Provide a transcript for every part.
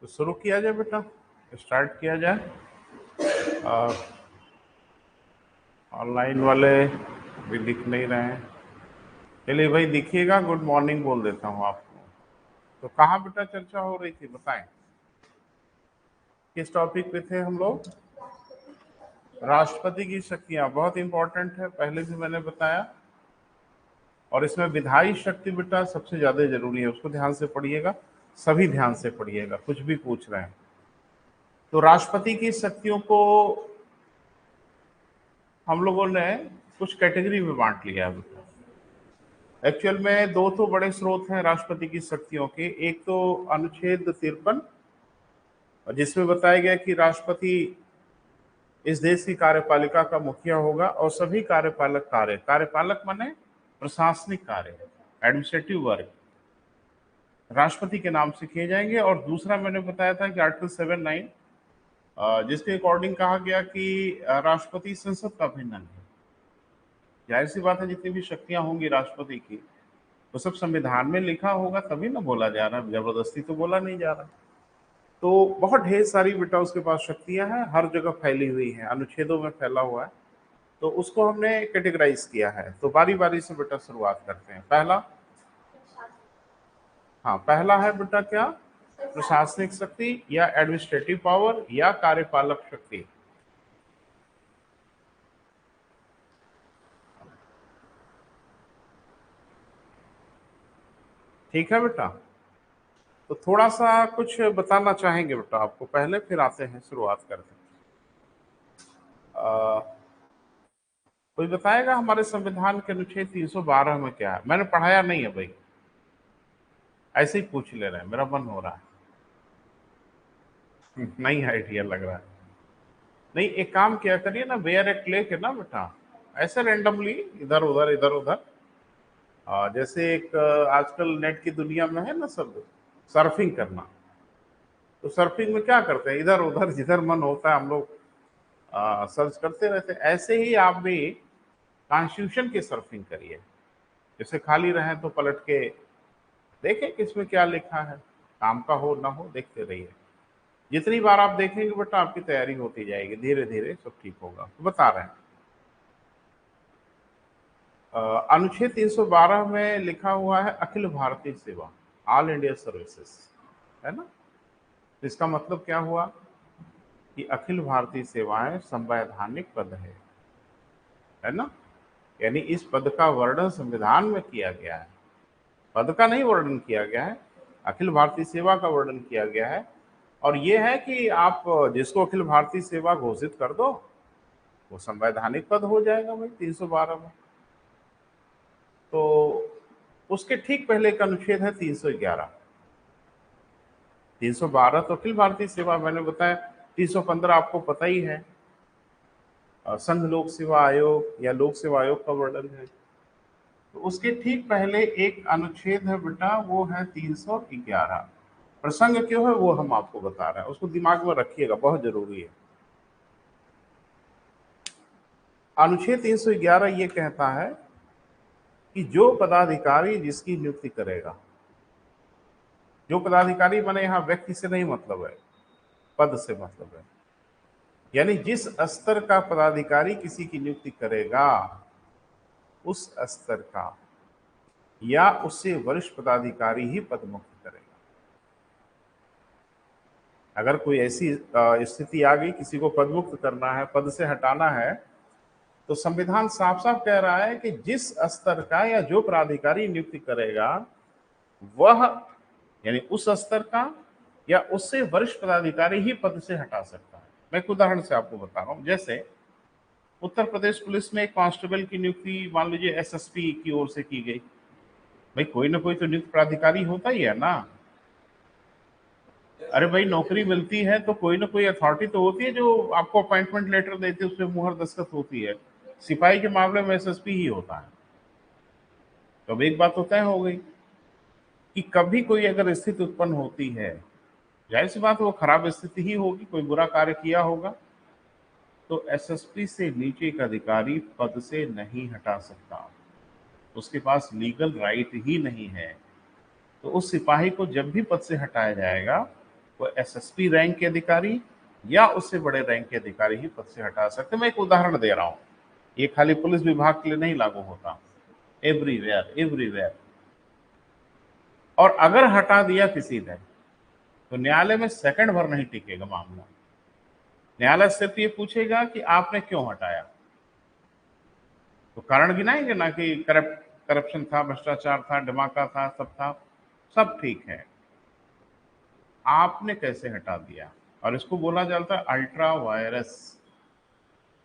तो शुरू किया जाए बेटा, स्टार्ट किया जाए। ऑनलाइन वाले भी दिख नहीं रहे हैं। चलिए भाई दिखिएगा, गुड मॉर्निंग बोल देता हूँ आपको। तो कहाँ बेटा चर्चा हो रही थी बताएं, किस टॉपिक पे थे हम लोग? राष्ट्रपति की शक्तियां बहुत इंपॉर्टेंट है, पहले भी मैंने बताया। और इसमें विधायी शक्ति बेटा सबसे ज्यादा जरूरी है, उसको ध्यान से पढ़िएगा, सभी ध्यान से पढ़िएगा, कुछ भी पूछ रहे हैं। तो राष्ट्रपति की शक्तियों को हम लोगों ने कुछ कैटेगरी में बांट लिया है। एक्चुअल में दो तो बड़े स्रोत हैं राष्ट्रपति की शक्तियों के। एक तो अनुच्छेद 53, जिसमें बताया गया कि राष्ट्रपति इस देश की कार्यपालिका का मुखिया होगा और सभी कार्यपालक माने प्रशासनिक कार्य, एडमिनिस्ट्रेटिव वर्क राष्ट्रपति के नाम से किए जाएंगे। और दूसरा मैंने बताया था कि आर्टिकल 79, जिसके अकॉर्डिंग कहा गया कि राष्ट्रपति संसद का भिन्न है। जाहिर सी बात है, जितनी भी शक्तियां होंगी राष्ट्रपति की वो सब संविधान में लिखा होगा, तभी ना बोला जा रहा है, जबरदस्ती तो बोला नहीं जा रहा। तो बहुत ढेर सारी बेटा उसके पास शक्तियां हैं, हर जगह फैली हुई हैं, अनुच्छेदों में फैला हुआ है। तो उसको हमने कैटेगराइज किया है। तो बारी बारी से बेटा शुरुआत करते हैं। पहला है बेटा क्या? प्रशासनिक शक्ति या एडमिनिस्ट्रेटिव पावर या कार्यपालक शक्ति। ठीक है बेटा, तो थोड़ा सा कुछ बताना चाहेंगे बेटा आपको पहले, फिर आते हैं, शुरुआत करते हैं। कोई बताएगा हमारे संविधान के अनुच्छेद 312 में क्या है? मैंने पढ़ाया नहीं है भाई, ऐसे ही पूछ ले रहे हैं, मेरा मन हो रहा है। नहीं आइडिया लग रहा है। नहीं, एक काम किया करिए ना, वेयर एक लेके ना बेटा, ऐसे रैंडमली इधर उधर इधर उधर। जैसे एक आजकल नेट की दुनिया में है ना सब, सर्फिंग करना। तो सर्फिंग में क्या करते हैं, इधर उधर जिधर मन होता है हम लोग सर्च करते रहते हैं। ऐसे ही आप भी कॉन्स्टिट्यूशन की सर्फिंग करिए। जैसे खाली रहे तो पलट के देखें किसमें क्या लिखा है, काम का हो ना हो देखते रहिए। जितनी बार आप देखेंगे बेटा आपकी तैयारी होती जाएगी, धीरे धीरे सब ठीक होगा। तो बता रहे हैं, अनुच्छेद 312 में लिखा हुआ है अखिल भारतीय सेवा, ऑल इंडिया सर्विसेज, है ना। तो इसका मतलब क्या हुआ कि अखिल भारतीय सेवाएं संवैधानिक पद है ना। यानी इस पद का वर्णन संविधान में किया गया है, पद का नहीं वर्णन किया गया है, अखिल भारतीय सेवा का वर्णन किया गया है। और ये है कि आप जिसको अखिल भारतीय सेवा घोषित कर दो वो संवैधानिक पद हो जाएगा भाई 312 में। तो उसके ठीक पहले का अनुच्छेद है 311। 312 तो अखिल भारतीय सेवा मैंने बताया। 315 आपको पता ही है, संघ लोक सेवा आयोग या लोक सेवा आयोग का वर्णन है। तो उसके ठीक पहले एक अनुच्छेद है बेटा, वो है 311। प्रसंग क्यों है वो हम आपको बता रहे हैं, उसको दिमाग में रखिएगा, बहुत जरूरी है। अनुच्छेद 311 ये कहता है कि जो पदाधिकारी जिसकी नियुक्ति करेगा, जो पदाधिकारी माने यहां व्यक्ति से नहीं मतलब है, पद से मतलब है। यानी जिस स्तर का पदाधिकारी किसी की नियुक्ति करेगा उस स्तर का या उससे वरिष्ठ पदाधिकारी ही पद मुक्त करेगा। अगर कोई ऐसी स्थिति आ गई, किसी को पद मुक्त करना है, पद से हटाना है, तो संविधान साफ साफ कह रहा है कि जिस स्तर का या जो पदाधिकारी नियुक्ति करेगा वह, यानी उस स्तर का या उससे वरिष्ठ पदाधिकारी ही पद से हटा सकता है। मैं एक उदाहरण से आपको बता रहा हूं। जैसे उत्तर प्रदेश पुलिस में एक कांस्टेबल की नियुक्ति मान लीजिए एसएसपी की ओर से की गई। भाई कोई ना कोई तो नियुक्त प्राधिकारी होता ही है ना। अरे भाई नौकरी मिलती है तो कोई ना कोई अथॉरिटी तो होती है जो आपको अपॉइंटमेंट लेटर देती है, उसमें मुहर दस्तखत होती है। सिपाही के मामले में एसएसपी ही होता है। तो अब एक बात तो तय हो गई कि कभी कोई अगर स्थिति उत्पन्न होती है, जाहिर सी बात वो खराब स्थिति ही होगी, कोई बुरा कार्य किया होगा, तो एसएसपी से नीचे का अधिकारी पद से नहीं हटा सकता, उसके पास लीगल राइट ही नहीं है। तो उस सिपाही को जब भी पद से हटाया जाएगा वो एसएसपी रैंक के अधिकारी या उससे बड़े रैंक के अधिकारी ही पद से हटा सकते हैं। मैं एक उदाहरण दे रहा हूं, ये खाली पुलिस विभाग के लिए नहीं लागू होता, एवरीवेयर एवरीवेयर। और अगर हटा दिया किसी ने तो न्यायालय में सेकंड भर नहीं टिकेगा मामला। न्यायालय सिर्फ ये पूछेगा कि आपने क्यों हटाया, तो कारण गिनाएंगे ना कि करप्शन था, भ्रष्टाचार था, धमाका था, सब था, सब ठीक है, आपने कैसे हटा दिया। और इसको बोला जाता है अल्ट्रा वायरस,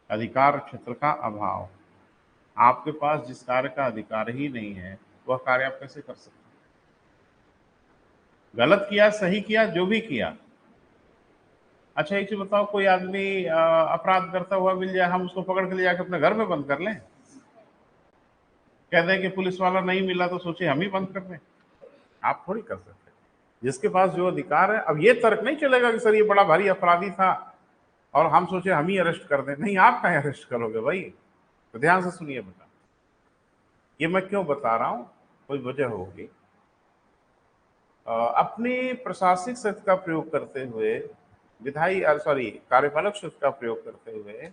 अधिकार क्षेत्र का अभाव। आपके पास जिस कार्य का अधिकार ही नहीं है वह कार्य आप कैसे कर सकते हैं। गलत किया, सही किया, जो भी किया। अच्छा एक चीज बताओ, कोई आदमी अपराध करता हुआ मिल जाए, हम उसको पकड़ के ले जाके अपने घर में बंद कर लें? कहते हैं कि पुलिस वाला नहीं मिला तो सोचे हम ही बंद कर दें? आप थोड़ी कर सकते। जिसके पास जो अधिकार है, अब ये तर्क नहीं चलेगा कि सर ये बड़ा भारी अपराधी था और हम सोचे हम ही अरेस्ट कर दें। नहीं, आप कहीं अरेस्ट करोगे भाई? तो ध्यान से सुनिए बेटा, ये मैं क्यों बता रहा हूं, कोई वजह होगी। अपनी प्रशासनिक शक्ति का प्रयोग करते हुए, विधायी सॉरी कार्यपालक शक्ति का प्रयोग करते हुए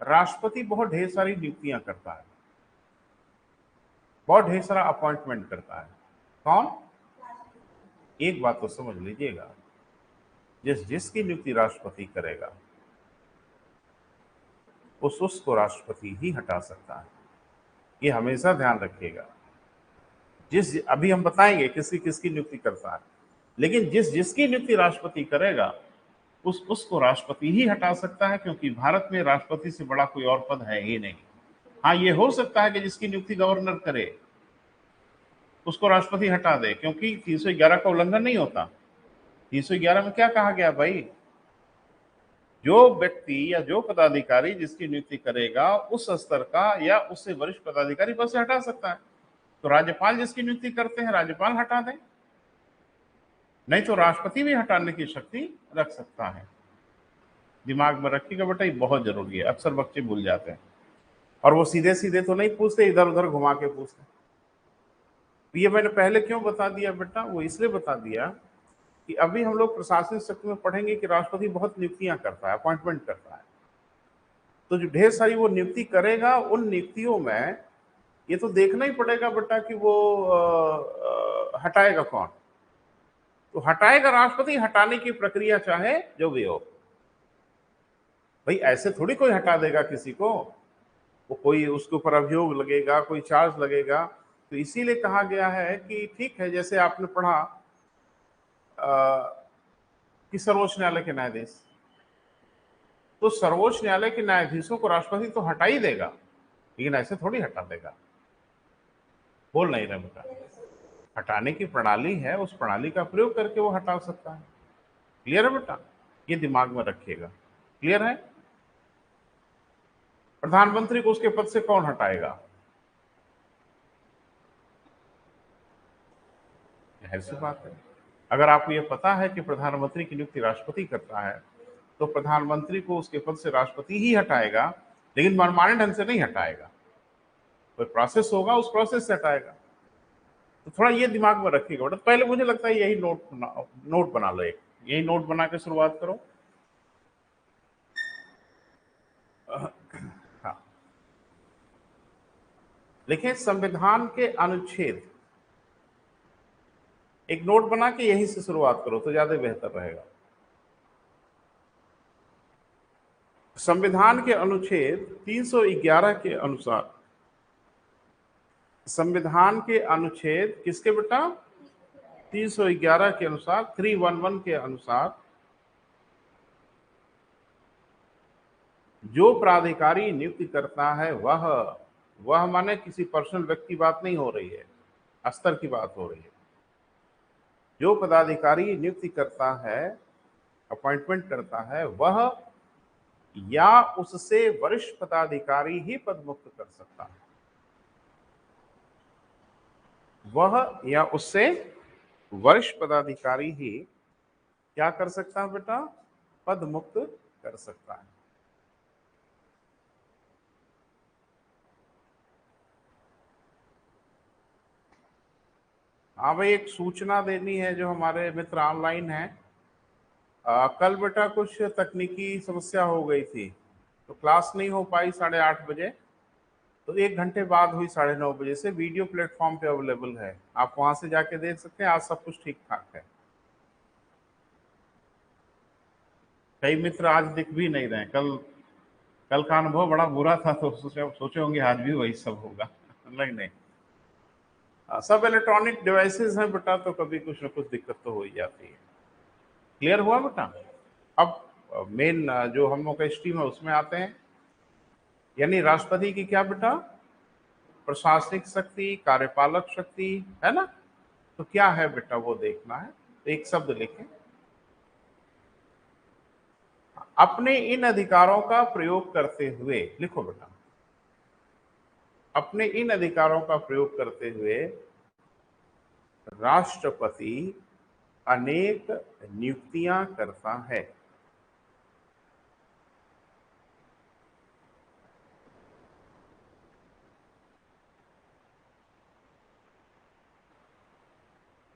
राष्ट्रपति बहुत ढेर सारी नियुक्तियां करता है, बहुत ढेर सारा अपॉइंटमेंट करता है। कौन? एक बात तो समझ लीजिएगा, जिसकी नियुक्ति राष्ट्रपति करेगा उसको राष्ट्रपति ही हटा सकता है। ये हमेशा ध्यान रखिएगा। अभी हम बताएंगे किसकी किसकी नियुक्ति करता है, लेकिन जिसकी नियुक्ति राष्ट्रपति करेगा उसको राष्ट्रपति ही हटा सकता है, क्योंकि भारत में राष्ट्रपति से बड़ा कोई और पद है ही नहीं। हाँ, ये हो सकता है कि जिसकी नियुक्ति गवर्नर करे उसको राष्ट्रपति हटा दे, क्योंकि 311 का उल्लंघन नहीं होता। 311 में क्या कहा गया भाई? जो व्यक्ति या जो पदाधिकारी जिसकी नियुक्ति करेगा उस स्तर का या उससे वरिष्ठ पदाधिकारी पद से हटा सकता है। तो राज्यपाल जिसकी नियुक्ति करते हैं राज्यपाल हटा दें, नहीं तो राष्ट्रपति भी हटाने की शक्ति रख सकता है। दिमाग में रखिएगा बेटा, ये बहुत जरूरी है, अक्सर बच्चे भूल जाते हैं। और वो सीधे सीधे तो नहीं पूछते, इधर उधर घुमा के पूछते। ये मैंने पहले क्यों बता दिया बेटा? वो इसलिए बता दिया कि अभी हम लोग प्रशासनिक शक्ति में पढ़ेंगे कि राष्ट्रपति बहुत नियुक्तियां करता है, अपॉइंटमेंट करता है। तो जो ढेर सारी वो नियुक्ति करेगा, उन नियुक्तियों में ये तो देखना ही पड़ेगा बेटा कि वो हटाएगा कौन। तो हटाएगा राष्ट्रपति, हटाने की प्रक्रिया चाहे जो भी हो। भाई ऐसे थोड़ी कोई हटा देगा किसी को, वो कोई उसके ऊपर अभियोग लगेगा, कोई चार्ज लगेगा। तो इसीलिए कहा गया है कि ठीक है, जैसे आपने पढ़ा कि सर्वोच्च न्यायालय के न्यायाधीश, तो सर्वोच्च न्यायालय के न्यायाधीशों को राष्ट्रपति तो हटा ही देगा, लेकिन ऐसे थोड़ी हटा देगा। बोल नहीं रहे बेटा? हटाने की प्रणाली है, उस प्रणाली का प्रयोग करके वो हटा सकता है। क्लियर है बेटा? ये दिमाग में रखिएगा। क्लियर है? प्रधानमंत्री को उसके पद से कौन हटाएगा? जाहिर सी बात है, अगर आपको यह पता है कि प्रधानमंत्री की नियुक्ति राष्ट्रपति करता है तो प्रधानमंत्री को उसके पद से राष्ट्रपति ही हटाएगा, लेकिन मनमाने ढंग से नहीं हटाएगा। कोई प्रोसेस होगा, उस प्रोसेस से हटाएगा। तो थोड़ा ये दिमाग में रखिएगा बेटा। पहले मुझे लगता है यही नोट बना लो, एक यही नोट बना के शुरुआत करो। हाँ, लिखें संविधान के अनुच्छेद, एक नोट बना के यही से शुरुआत करो तो ज्यादा बेहतर रहेगा। संविधान के अनुच्छेद 311 के अनुसार, संविधान के अनुच्छेद किसके बेटा? 311 के अनुसार, 311 के अनुसार, जो प्राधिकारी नियुक्ति करता है वह माने किसी पर्सनल व्यक्ति की बात नहीं हो रही है, स्तर की बात हो रही है। जो पदाधिकारी नियुक्ति करता है, अपॉइंटमेंट करता है, वह या उससे वरिष्ठ पदाधिकारी ही पद मुक्त कर सकता है। वह या उससे वरिष्ठ पदाधिकारी ही क्या कर सकता है बेटा? पद मुक्त कर सकता है। हाँ भाई, एक सूचना देनी है जो हमारे मित्र ऑनलाइन हैं, कल बेटा कुछ तकनीकी समस्या हो गई थी, तो क्लास नहीं हो पाई 8:30 बजे। तो 1 घंटे बाद हुई 9:30 बजे से। वीडियो प्लेटफॉर्म पे अवेलेबल है, आप वहां से जाके देख सकते हैं। आज सब कुछ ठीक ठाक है। कई मित्र आज दिख भी नहीं रहे। कल कल का अनुभव बड़ा बुरा था, तो सोचे होंगे आज भी वही सब होगा। नहीं नहीं, सब इलेक्ट्रॉनिक डिवाइसेस हैं बेटा, तो कभी कुछ ना कुछ दिक्कत तो हो ही जाती है। क्लियर हुआ बेटा? अब मेन जो हम लोग का स्ट्रीम है उसमें आते हैं। यानी राष्ट्रपति की क्या बेटा? प्रशासनिक शक्ति, कार्यपालक शक्ति, है ना? तो क्या है बेटा वो देखना है। तो एक शब्द लिखें, अपने इन अधिकारों का प्रयोग करते हुए। लिखो बेटा, अपने इन अधिकारों का प्रयोग करते हुए राष्ट्रपति अनेक नियुक्तियां करता है।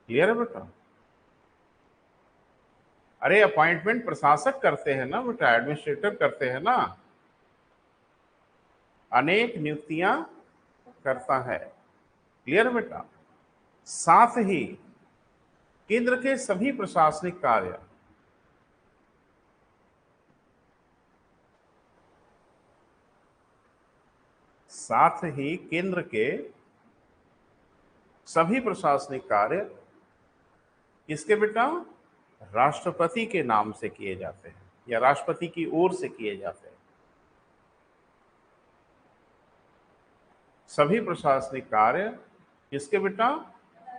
क्लियर है बेटा? अरे अपॉइंटमेंट प्रशासक करते हैं ना बेटा, एडमिनिस्ट्रेटर करते हैं ना। अनेक नियुक्तियां करता है। क्लियर बेटा? साथ ही केंद्र के सभी प्रशासनिक कार्य साथ ही केंद्र के सभी प्रशासनिक कार्य किसके बेटा? राष्ट्रपति के नाम से किए जाते हैं, या राष्ट्रपति की ओर से किए जाते हैं। सभी प्रशासनिक कार्य किसके बेटा?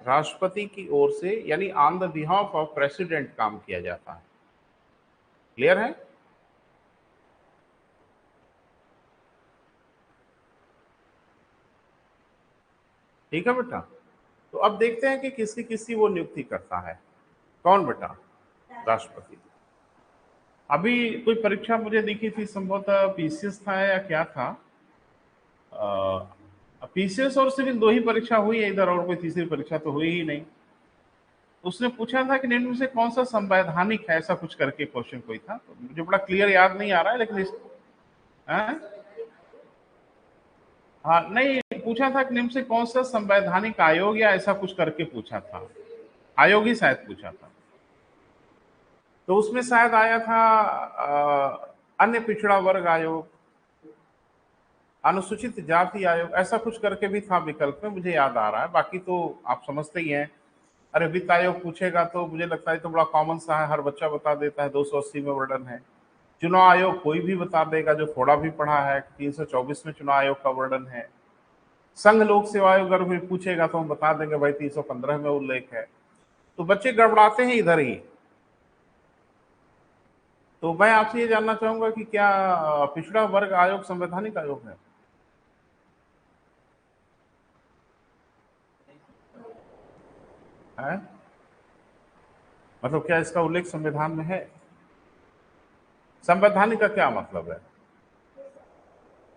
राष्ट्रपति की ओर से, यानी on the behalf of president काम किया जाता है। क्लियर है? ठीक है बेटा? तो अब देखते हैं कि किसकी किसकी वो नियुक्ति करता है। कौन बेटा? राष्ट्रपति। अभी कोई परीक्षा मुझे दिखी थी, संभवतः पीसीएस था या क्या था। पीसीएस और सिविल दो ही परीक्षा हुई है इधर, और कोई तीसरी परीक्षा तो हुई ही नहीं। उसने पूछा था कि निम्न में से कौन सा संवैधानिक है, ऐसा कुछ करके क्वेश्चन कोई था। तो मुझे बड़ा क्लियर याद नहीं आ रहा है, लेकिन हैं? हाँ नहीं, पूछा था कि निम्न से कौन सा संवैधानिक आयोग, या ऐसा कुछ करके पूछा था। आयोग ही शायद पूछा था। तो उसमें शायद आया था अन्य पिछड़ा वर्ग आयोग, अनुसूचित जाति आयोग, ऐसा कुछ करके भी था विकल्प में, मुझे याद आ रहा है। बाकी तो आप समझते ही हैं। अरे वित्त आयोग पूछेगा तो मुझे लगता है तो बड़ा कॉमन सा है, हर बच्चा बता देता है, 280 में वर्णन है। चुनाव आयोग कोई भी बता देगा जो थोड़ा भी पढ़ा है, 324 में चुनाव आयोग का वर्णन है। संघ लोक सेवा आयोग अगर कोई पूछेगा तो हम बता देंगे भाई 315 में उल्लेख है। तो बच्चे गड़बड़ाते हैं इधर ही। तो मैं आपसे ये जानना चाहूंगा कि क्या पिछड़ा वर्ग आयोग संवैधानिक आयोग है? मतलब क्या इसका उल्लेख संविधान में है? संवैधानिक का क्या मतलब है?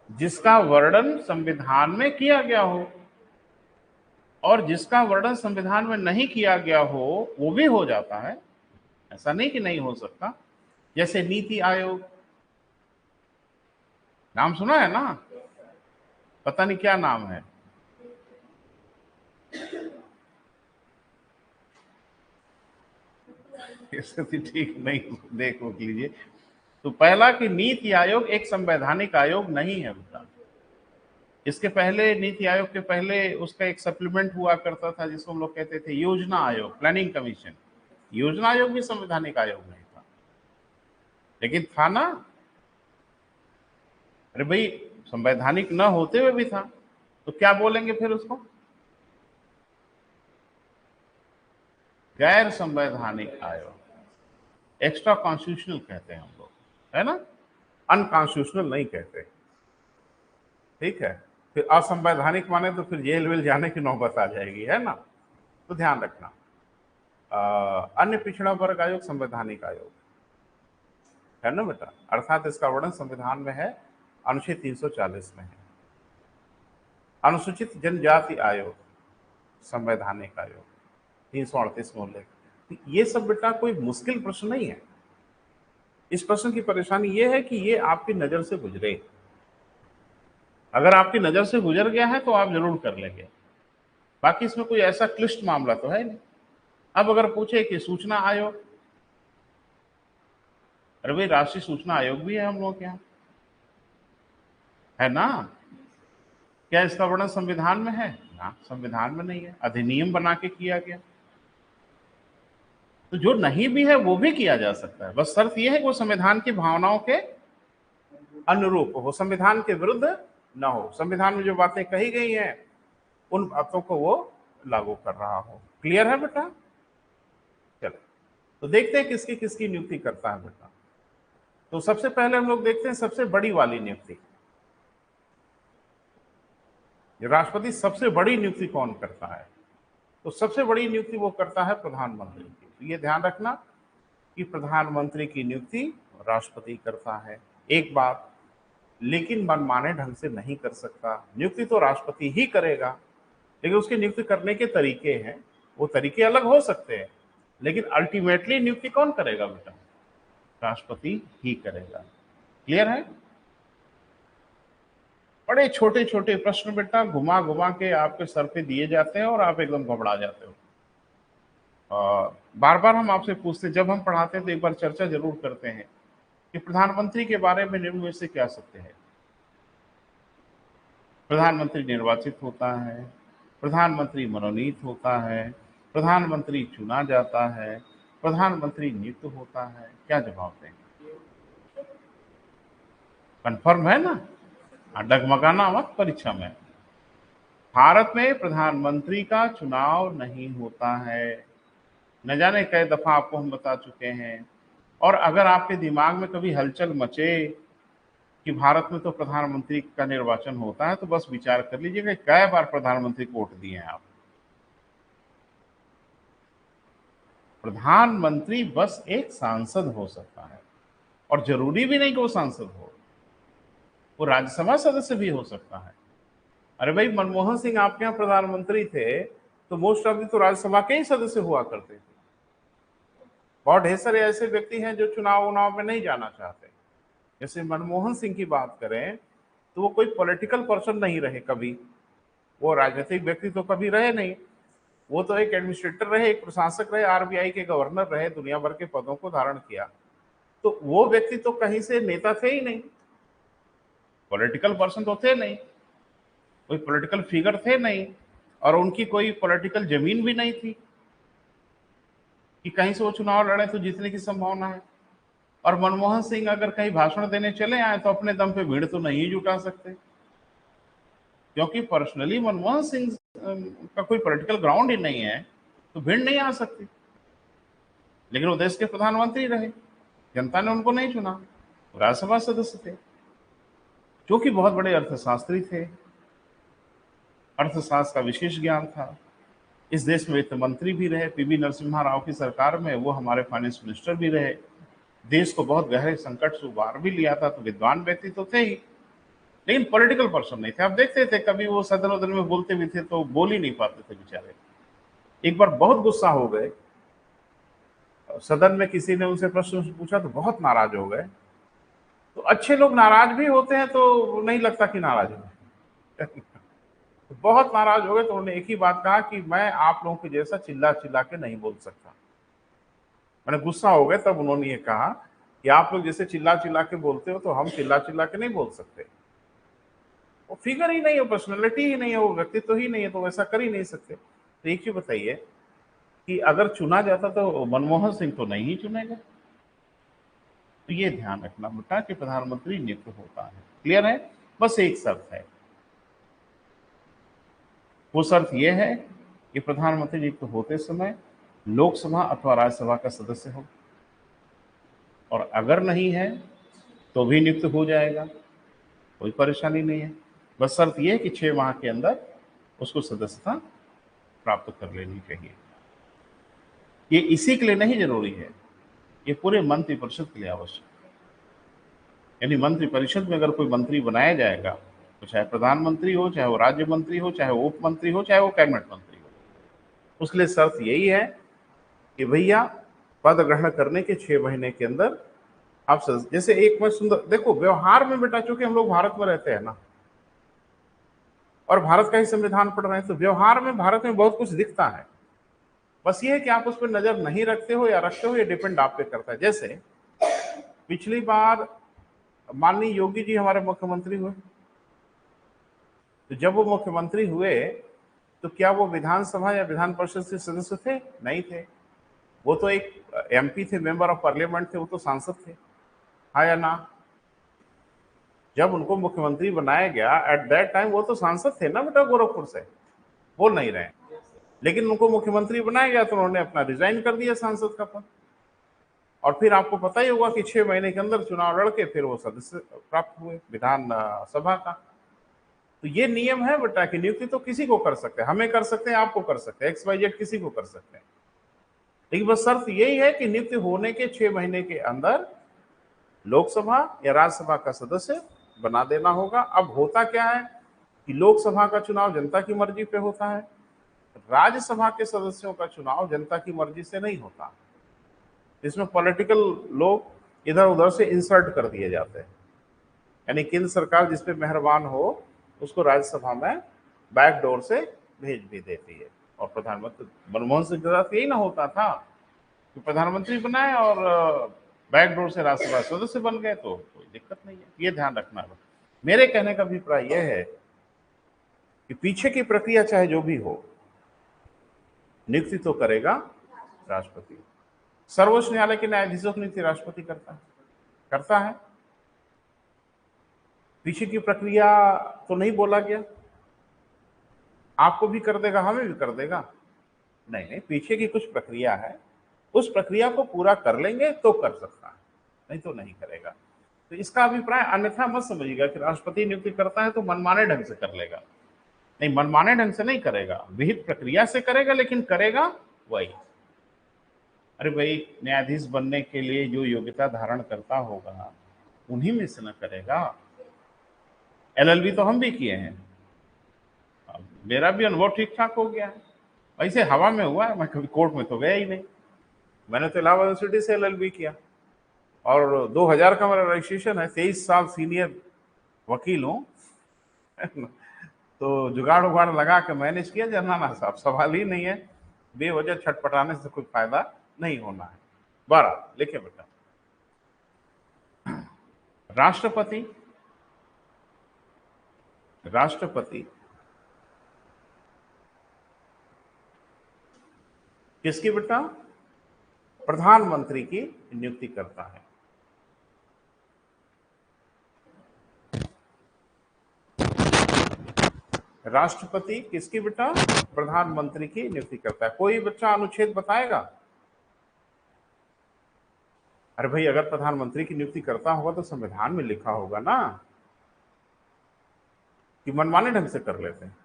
जिसका वर्णन संविधान में किया गया हो, और जिसका वर्णन संविधान में नहीं किया गया हो वो भी हो जाता है। ऐसा नहीं कि नहीं हो सकता। जैसे नीति आयोग, नाम सुना है ना? पता नहीं क्या नाम है। स्थिति ठीक नहीं, देख लीजिए। तो पहला कि नीति आयोग एक संवैधानिक आयोग नहीं है बेटा। इसके पहले, नीति आयोग के पहले उसका एक सप्लीमेंट हुआ करता था जिसको हम लोग कहते थे योजना आयोग, प्लानिंग कमीशन। योजना आयोग भी संवैधानिक आयोग नहीं था, लेकिन था ना। अरे भाई, संवैधानिक न होते हुए भी था, तो क्या बोलेंगे फिर उसको? गैर संवैधानिक आयोग, एक्स्ट्रा कॉन्स्टिट्यूशनल कहते हैं हम लोग, है ना। अनकॉन्स्टिट्यूशनल नहीं कहते। ठीक है। फिर असंवैधानिक माने तो फिर जेल वेल जाने की नौबत आ जाएगी, है ना। तो ध्यान रखना, अन्य पिछड़ा वर्ग आयोग संवैधानिक आयोग है ना बेटा, अर्थात इसका वर्णन संविधान में है, अनुच्छेद 340 में है। अनुसूचित जनजाति आयोग संवैधानिक आयोग 338 में उल्लेख। ये सब बेटा कोई मुश्किल प्रश्न नहीं है। इस प्रश्न की परेशानी ये है कि ये आपकी नजर से गुजरे। अगर आपकी नजर से गुजर गया है तो आप जरूर कर लेंगे, बाकी इसमें कोई ऐसा क्लिष्ट मामला तो है नहीं। अब अगर पूछे कि सूचना आयोग, अरे भाई राष्ट्रीय सूचना आयोग भी है हम लोग के यहाँ, है ना? क्या इसका वर्णन संविधान में है? ना, संविधान में नहीं है, अधिनियम बना के किया गया। तो जो नहीं भी है वो भी किया जा सकता है, बस शर्त यह है कि वो संविधान की भावनाओं के अनुरूप हो, संविधान के विरुद्ध न हो, संविधान में जो बातें कही गई हैं उन बातों को वो लागू कर रहा हो। क्लियर है बेटा? चलो तो देखते हैं किसकी किसकी नियुक्ति करता है बेटा। तो सबसे पहले हम लोग देखते हैं सबसे बड़ी वाली नियुक्ति। राष्ट्रपति सबसे बड़ी नियुक्ति कौन करता है? तो सबसे बड़ी नियुक्ति वो करता है प्रधानमंत्री की। तो ये ध्यान रखना कि प्रधानमंत्री की नियुक्ति राष्ट्रपति करता है। एक बात, लेकिन मनमाने ढंग से नहीं कर सकता, नियुक्ति तो राष्ट्रपति ही करेगा, लेकिन उसकी नियुक्ति करने के तरीके हैं, वो तरीके अलग हो सकते हैं, लेकिन अल्टीमेटली नियुक्ति कौन करेगा बेटा? राष्ट्रपति ही करेगा। क्लियर है? बड़े छोटे छोटे प्रश्न बेटा घुमा घुमा के आपके सर पे दिए जाते हैं और आप एकदम घबरा जाते हो। बार बार हम आपसे पूछते हैं, जब हम पढ़ाते हैं तो एक बार चर्चा जरूर करते हैं कि प्रधानमंत्री के बारे में निम्न में से क्या सत्य है। प्रधानमंत्री निर्वाचित होता है, प्रधानमंत्री मनोनीत होता है, प्रधानमंत्री चुना जाता है, प्रधानमंत्री नियुक्त होता है। क्या जवाब देंगे? कंफर्म है ना? डगमगाना मत परीक्षा में। भारत में प्रधानमंत्री का चुनाव नहीं होता है, न जाने कई दफा आपको हम बता चुके हैं। और अगर आपके दिमाग में कभी हलचल मचे कि भारत में तो प्रधानमंत्री का निर्वाचन होता है, तो बस विचार कर लीजिएगा कई बार प्रधानमंत्री को वोट दिए हैं आप। प्रधानमंत्री बस एक सांसद हो सकता है, और जरूरी भी नहीं कि वो सांसद हो, वो राज्यसभा सदस्य भी हो सकता है। अरे भाई मनमोहन सिंह आपके यहाँ प्रधानमंत्री थे तो मोस्ट ऑफ दी तो राज्यसभा के ही सदस्य हुआ करते थे। बहुत ढेर सारे ऐसे व्यक्ति हैं जो चुनाव में नहीं जाना चाहते। जैसे मनमोहन सिंह की बात करें तो वो कोई पॉलिटिकल पर्सन नहीं रहे कभी, वो राजनीतिक व्यक्ति तो कभी रहे नहीं, वो तो एक एडमिनिस्ट्रेटर रहे, एक प्रशासक रहे, आरबीआई के गवर्नर रहे, दुनिया भर के पदों को धारण किया। तो वो व्यक्ति तो कहीं से नेता थे ही नहीं, पॉलिटिकल पर्सन तो थे नहीं, कोई पॉलिटिकल फिगर थे नहीं, और उनकी कोई पॉलिटिकल जमीन भी नहीं थी कि कहीं से वो चुनाव लड़े तो जीतने की संभावना है। और मनमोहन सिंह अगर कहीं भाषण देने चले आए तो अपने दम पे भीड़ तो नहीं जुटा सकते, क्योंकि पर्सनली मनमोहन सिंह का कोई पॉलिटिकल ग्राउंड ही नहीं है, तो भीड़ नहीं आ सकती। लेकिन वो देश के प्रधानमंत्री रहे, जनता ने उनको नहीं चुना, राज्यसभा सदस्य थे, जो कि बहुत बड़े अर्थशास्त्री थे, अर्थशास्त्र का विशेष ज्ञान था, इस देश में वित्त मंत्री भी रहे, पीवी नरसिम्हा राव की सरकार में वो हमारे फाइनेंस मिनिस्टर भी रहे, देश को बहुत गहरे संकट से उबार भी लिया था। तो विद्वान व्यक्ति तो थे ही, लेकिन पॉलिटिकल पर्सन नहीं थे। आप देखते थे कभी वो सदन वदन में बोलते भी थे तो बोल ही नहीं पाते थे बेचारे। एक बार बहुत गुस्सा हो गए, सदन में किसी ने उनसे प्रश्न पूछा तो बहुत नाराज हो गए। तो अच्छे लोग नाराज भी होते हैं तो नहीं लगता कि नाराज हो तो बहुत नाराज हो गए। तो उन्होंने एक ही बात कहा कि मैं आप लोगों के जैसा चिल्ला चिल्ला के नहीं बोल सकता। मैंने गुस्सा हो गए तब उन्होंने ये कहा कि आप लोग जैसे चिल्ला चिल्ला के बोलते हो तो हम चिल्ला चिल्ला के नहीं बोल सकते। वो फिगर ही नहीं है, पर्सनैलिटी ही नहीं है, वो व्यक्तित्व ही नहीं है, तो वैसा कर ही नहीं सकते। तो एक चीज बताइए कि अगर चुना जाता तो मनमोहन सिंह तो नहीं ही चुनेगा। तो ये ध्यान रखना बेटा कि प्रधानमंत्री नियुक्त होता है। क्लियर है? बस एक शर्त है, वो शर्त यह है कि प्रधानमंत्री नियुक्त होते समय लोकसभा अथवा राज्यसभा का सदस्य हो, और अगर नहीं है तो भी नियुक्त हो जाएगा, कोई परेशानी नहीं है। बस शर्त यह है कि 6 माह के अंदर उसको सदस्यता प्राप्त कर लेनी चाहिए। ये इसी के लिए नहीं जरूरी है, ये पूरे मंत्रिपरिषद के लिए आवश्यक है। यानी मंत्रिपरिषद में अगर कोई मंत्री बनाया जाएगा तो चाहे प्रधानमंत्री हो, चाहे वो राज्य मंत्री हो, चाहे वो उप मंत्री हो, चाहे वो कैबिनेट मंत्री हो, उसके लिए शर्त यही है कि भैया पद ग्रहण करने के 6 महीने के अंदर आप जैसे एक मैं सुंदर देखो, व्यवहार में बेटा चूंकि हम लोग भारत में रहते हैं ना, और भारत का ही संविधान पढ़ रहे हैं, तो व्यवहार में भारत में बहुत कुछ दिखता है। बस ये है कि आप उस पर नजर नहीं रखते हो या रखते हो, ये डिपेंड आप पे करता है। जैसे पिछली बार माननीय योगी जी हमारे मुख्यमंत्री हुए, तो जब वो मुख्यमंत्री हुए तो क्या वो विधानसभा या विधान परिषद के सदस्य थे? नहीं थे। वो तो एक एमपी थे, मेंबर ऑफ पार्लियामेंट थे, वो तो सांसद थे, हाँ या ना? जब उनको मुख्यमंत्री बनाया गया एट दैट टाइम वो तो सांसद थे ना बेटा, गोरखपुर से, बोल नहीं रहे, लेकिन उनको मुख्यमंत्री बनाया गया तो उन्होंने अपना रिजाइन कर दिया सांसद का पद। और फिर आपको पता ही होगा कि 6 महीने के अंदर चुनाव लड़के फिर वो सदस्य प्राप्त हुए विधान सभा का। तो ये नियम है बेटा कि नियुक्ति तो किसी को कर सकते हैं, हमें कर सकते हैं, आपको कर सकते हैं, XYZ किसी को कर सकते हैं। लेकिन बस शर्त यही है कि नियुक्ति होने के 6 महीने के अंदर लोकसभा या राज्यसभा का सदस्य बना देना होगा। अब होता क्या है कि लोकसभा का चुनाव जनता की मर्जी पे होता है, राज्यसभा के सदस्यों का चुनाव जनता की मर्जी से नहीं होता। इसमें पॉलिटिकल लोग इधर उधर से इंसर्ट कर दिए जाते हैं, यानी केंद्र सरकार जिसपे मेहरबान हो उसको राज्यसभा में बैकडोर से भेज भी देती है। और प्रधानमंत्री मनमोहन सिंह के साथ यही ना होता था कि प्रधानमंत्री बनाए और बैकडोर से राज्यसभा सदस्य बन गए, तो कोई दिक्कत नहीं है। ये ध्यान रखना है। मेरे कहने का अभिप्राय यह है कि पीछे की प्रक्रिया चाहे जो भी हो, नियुक्ति तो करेगा राष्ट्रपति। सर्वोच्च न्यायालय के न्यायाधीशों की नियुक्ति राष्ट्रपति करता है। पीछे की प्रक्रिया तो नहीं बोला गया, आपको भी कर देगा, हमें भी कर देगा, नहीं नहीं, पीछे की कुछ प्रक्रिया है, उस प्रक्रिया को पूरा कर लेंगे तो कर सकता है, नहीं तो नहीं करेगा। तो इसका अभिप्राय अन्यथा मत समझिएगा कि राष्ट्रपति नियुक्ति करता है तो मनमाने ढंग से कर लेगा। नहीं, मनमाने ढंग से नहीं करेगा, विहित प्रक्रिया से करेगा, लेकिन करेगा वही। अरे भाई, न्यायाधीश बनने के लिए जो योग्यता धारण करता होगा उन्हीं में से न करेगा। LLB तो हम भी किए हैं, मेरा भी अनुभव ठीक ठाक हो गया है। वैसे हवा में हुआ है, मैं कभी कोर्ट में तो गया ही नहीं। मैंने तो इलाहाबाद यूनिवर्सिटी से LLB किया और 2000 का मेरा रजिस्ट्रेशन है, 23 साल सीनियर वकील हूँ। तो जुगाड़ उगाड़ लगा के मैनेज किया जनाना साहब, सवाल ही नहीं है। बेवजह छटपटाने से कोई फायदा नहीं होना है। 12 लिखे बेटा। राष्ट्रपति किसकी बेटा? प्रधानमंत्री की नियुक्ति करता है। राष्ट्रपति किसकी बेटा? प्रधानमंत्री की नियुक्ति करता है। कोई बच्चा अनुच्छेद बताएगा? अरे भाई, अगर प्रधानमंत्री की नियुक्ति करता होगा तो संविधान में लिखा होगा ना, कि मनमाने ढंग से कर लेते हैं?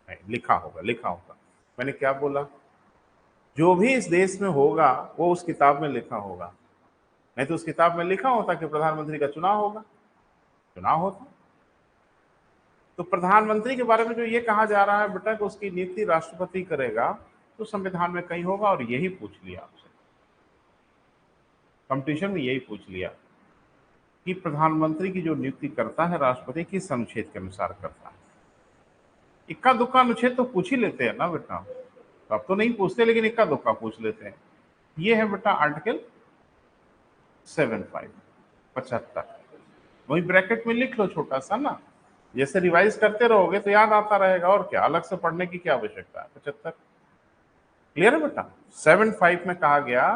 नहीं, लिखा होगा। मैंने क्या बोला? जो भी इस देश में होगा वो उस किताब में लिखा होगा। नहीं तो उस किताब में लिखा होता कि प्रधानमंत्री का चुनाव होगा, चुनाव होता। तो प्रधानमंत्री के बारे में जो ये कहा जा रहा है बेटा कि उसकी नियुक्ति राष्ट्रपति करेगा, तो संविधान में कहीं होगा। और यही पूछ लिया आपसे, कंपटीशन में यही पूछ लिया कि प्रधानमंत्री की जो नियुक्ति करता है राष्ट्रपति किस अनुच्छेद के अनुसार करता है। इक्का दुक्का अनुच्छेद तो पूछ ही लेते हैं ना बेटा, तो अब तो नहीं पूछते, लेकिन इक्का दुक्का पूछ लेते हैं। ये है बेटा आर्टिकल 75 75। वही ब्रैकेट में लिख लो छोटा सा ना, जैसे रिवाइज करते रहोगे तो याद आता रहेगा। और क्या, अलग से पढ़ने की क्या आवश्यकता है। 75 क्लियर है बेटा। 75 में कहा गया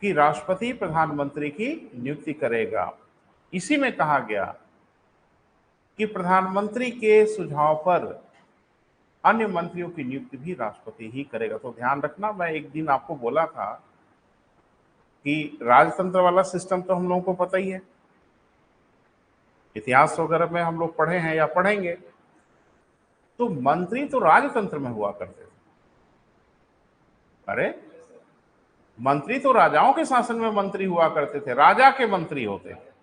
कि राष्ट्रपति प्रधानमंत्री की नियुक्ति करेगा। इसी में कहा गया कि प्रधानमंत्री के सुझाव पर अन्य मंत्रियों की नियुक्ति भी राष्ट्रपति ही करेगा। तो ध्यान रखना, मैं एक दिन आपको बोला था कि राजतंत्र वाला सिस्टम तो हम लोगों को पता ही है, इतिहास वगैरह में हम लोग पढ़े हैं या पढ़ेंगे। तो मंत्री तो राजतंत्र में हुआ करते थे। अरे, मंत्री तो राजाओं के शासन में मंत्री हुआ करते थे, राजा के मंत्री होते थे।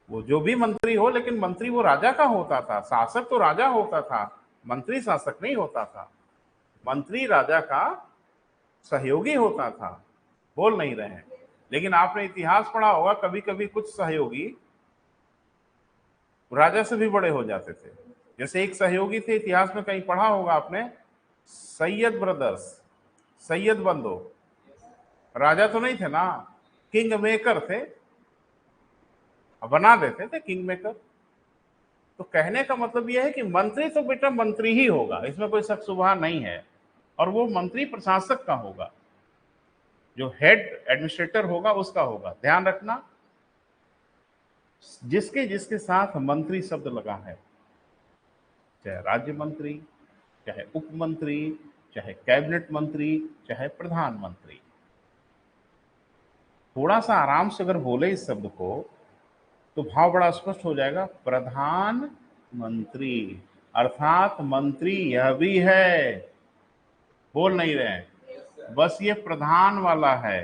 वो जो भी मंत्री हो, लेकिन मंत्री वो राजा का होता था। शासक तो राजा होता था, मंत्री शासक नहीं होता था। मंत्री राजा का सहयोगी होता था। बोल नहीं रहे हैं। लेकिन आपने इतिहास पढ़ा होगा, कभी कभी कुछ सहयोगी राजा से भी बड़े हो जाते थे। जैसे एक सहयोगी थे, इतिहास में कहीं पढ़ा होगा आपने, सैयद ब्रदर्स, सैयद बंदो, राजा तो नहीं थे ना, किंग मेकर थे, बना देते थे किंग मेकर। तो कहने का मतलब यह है कि मंत्री तो बेटा मंत्री ही होगा, इसमें कोई शक शुबहा नहीं है। और वो मंत्री प्रशासक का होगा, जो हेड एडमिनिस्ट्रेटर होगा उसका होगा। ध्यान रखना, जिसके जिसके साथ मंत्री शब्द लगा है, चाहे राज्य मंत्री, चाहे उप मंत्री, चाहे कैबिनेट मंत्री, चाहे प्रधानमंत्री, थोड़ा सा आराम से अगर बोले इस शब्द को तो भाव बड़ा स्पष्ट हो जाएगा। प्रधानमंत्री अर्थात मंत्री यह भी है। बोल नहीं रहे हैं, बस ये प्रधान वाला है।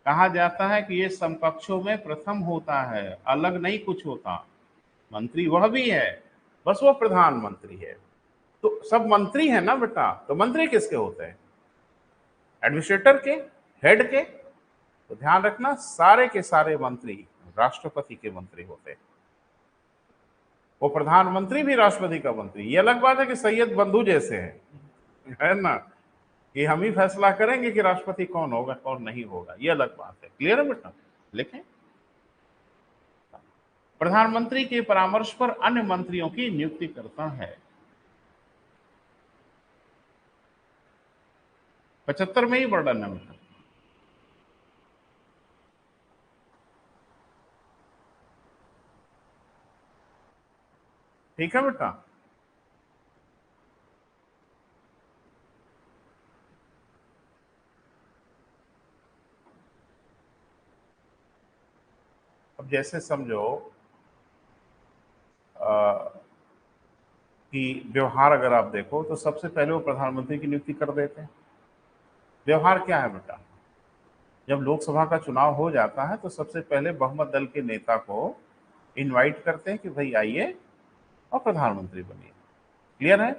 कहा जाता है कि ये समकक्षों में प्रथम होता है, अलग नहीं कुछ होता। मंत्री वह भी है, बस वो प्रधानमंत्री है। तो सब मंत्री है ना बेटा, तो मंत्री किसके होते हैं? एडमिनिस्ट्रेटर के, हेड के। तो ध्यान रखना, सारे के सारे मंत्री राष्ट्रपति के मंत्री होते हैं। वो प्रधानमंत्री भी राष्ट्रपति का मंत्री। ये अलग बात है कि सैयद बंधु जैसे हैं, है ना, कि हम ही फैसला करेंगे कि राष्ट्रपति कौन होगा कौन नहीं होगा, ये अलग बात है। क्लियर है बेटा? लिखें, प्रधानमंत्री के परामर्श पर अन्य मंत्रियों की नियुक्ति करता है। 75 में ही वर्णन है बेटा। ठीक है बेटा? अब जैसे समझो कि व्यवहार अगर आप देखो तो सबसे पहले वो प्रधानमंत्री की नियुक्ति कर देते हैं। व्यवहार क्या है बेटा? जब लोकसभा का चुनाव हो जाता है तो सबसे पहले बहुमत दल के नेता को इनवाइट करते हैं कि भाई आइए और प्रधानमंत्री बनिए। क्लियर है?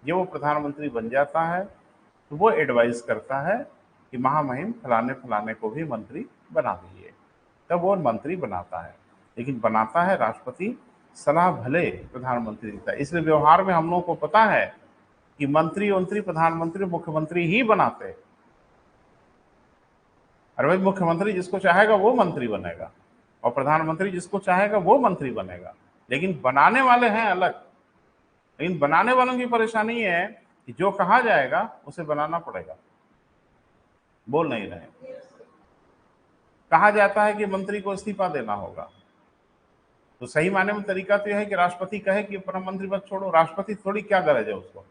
जब वो प्रधानमंत्री बन जाता है तो वो एडवाइस करता है कि महामहिम फलाने फलाने को भी मंत्री बना दीजिए, तब वो मंत्री बनाता है। लेकिन बनाता है राष्ट्रपति, सलाह भले प्रधानमंत्री देता है। इसलिए व्यवहार में हम लोगों को पता है कि मंत्री मंत्री प्रधानमंत्री मुख्यमंत्री ही बनाते हैं। अरे भाई, मुख्यमंत्री जिसको चाहेगा वो मंत्री बनेगा और प्रधानमंत्री जिसको चाहेगा वो मंत्री बनेगा, लेकिन बनाने वाले हैं अलग। लेकिन बनाने वालों की परेशानी है कि जो कहा जाएगा उसे बनाना पड़ेगा। बोल नहीं रहे। कहा जाता है कि मंत्री को इस्तीफा देना होगा, तो सही मायने में तरीका तो यह है कि राष्ट्रपति कहे कि अपना मंत्री पद छोड़ो। राष्ट्रपति थोड़ी क्या गरज है उसको,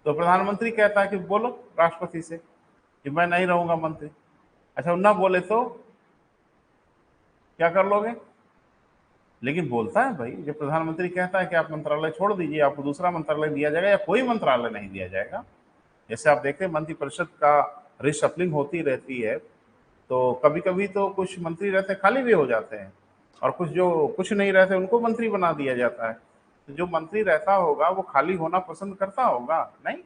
तो प्रधानमंत्री कहता है कि बोलो राष्ट्रपति से कि मैं नहीं रहूंगा मंत्री। अच्छा, ना बोले तो क्या कर लोगे? लेकिन बोलता है भाई, जब प्रधानमंत्री कहता है कि आप मंत्रालय छोड़ दीजिए, आपको दूसरा मंत्रालय दिया जाएगा या कोई मंत्रालय नहीं दिया जाएगा। जैसे आप देखते हैं मंत्रिपरिषद का रिशफलिंग होती रहती है, तो कभी कभी तो कुछ मंत्री रहते खाली भी हो जाते हैं और कुछ जो कुछ नहीं रहते उनको मंत्री बना दिया जाता है। तो जो मंत्री रहता होगा वो खाली होना पसंद करता होगा नहीं,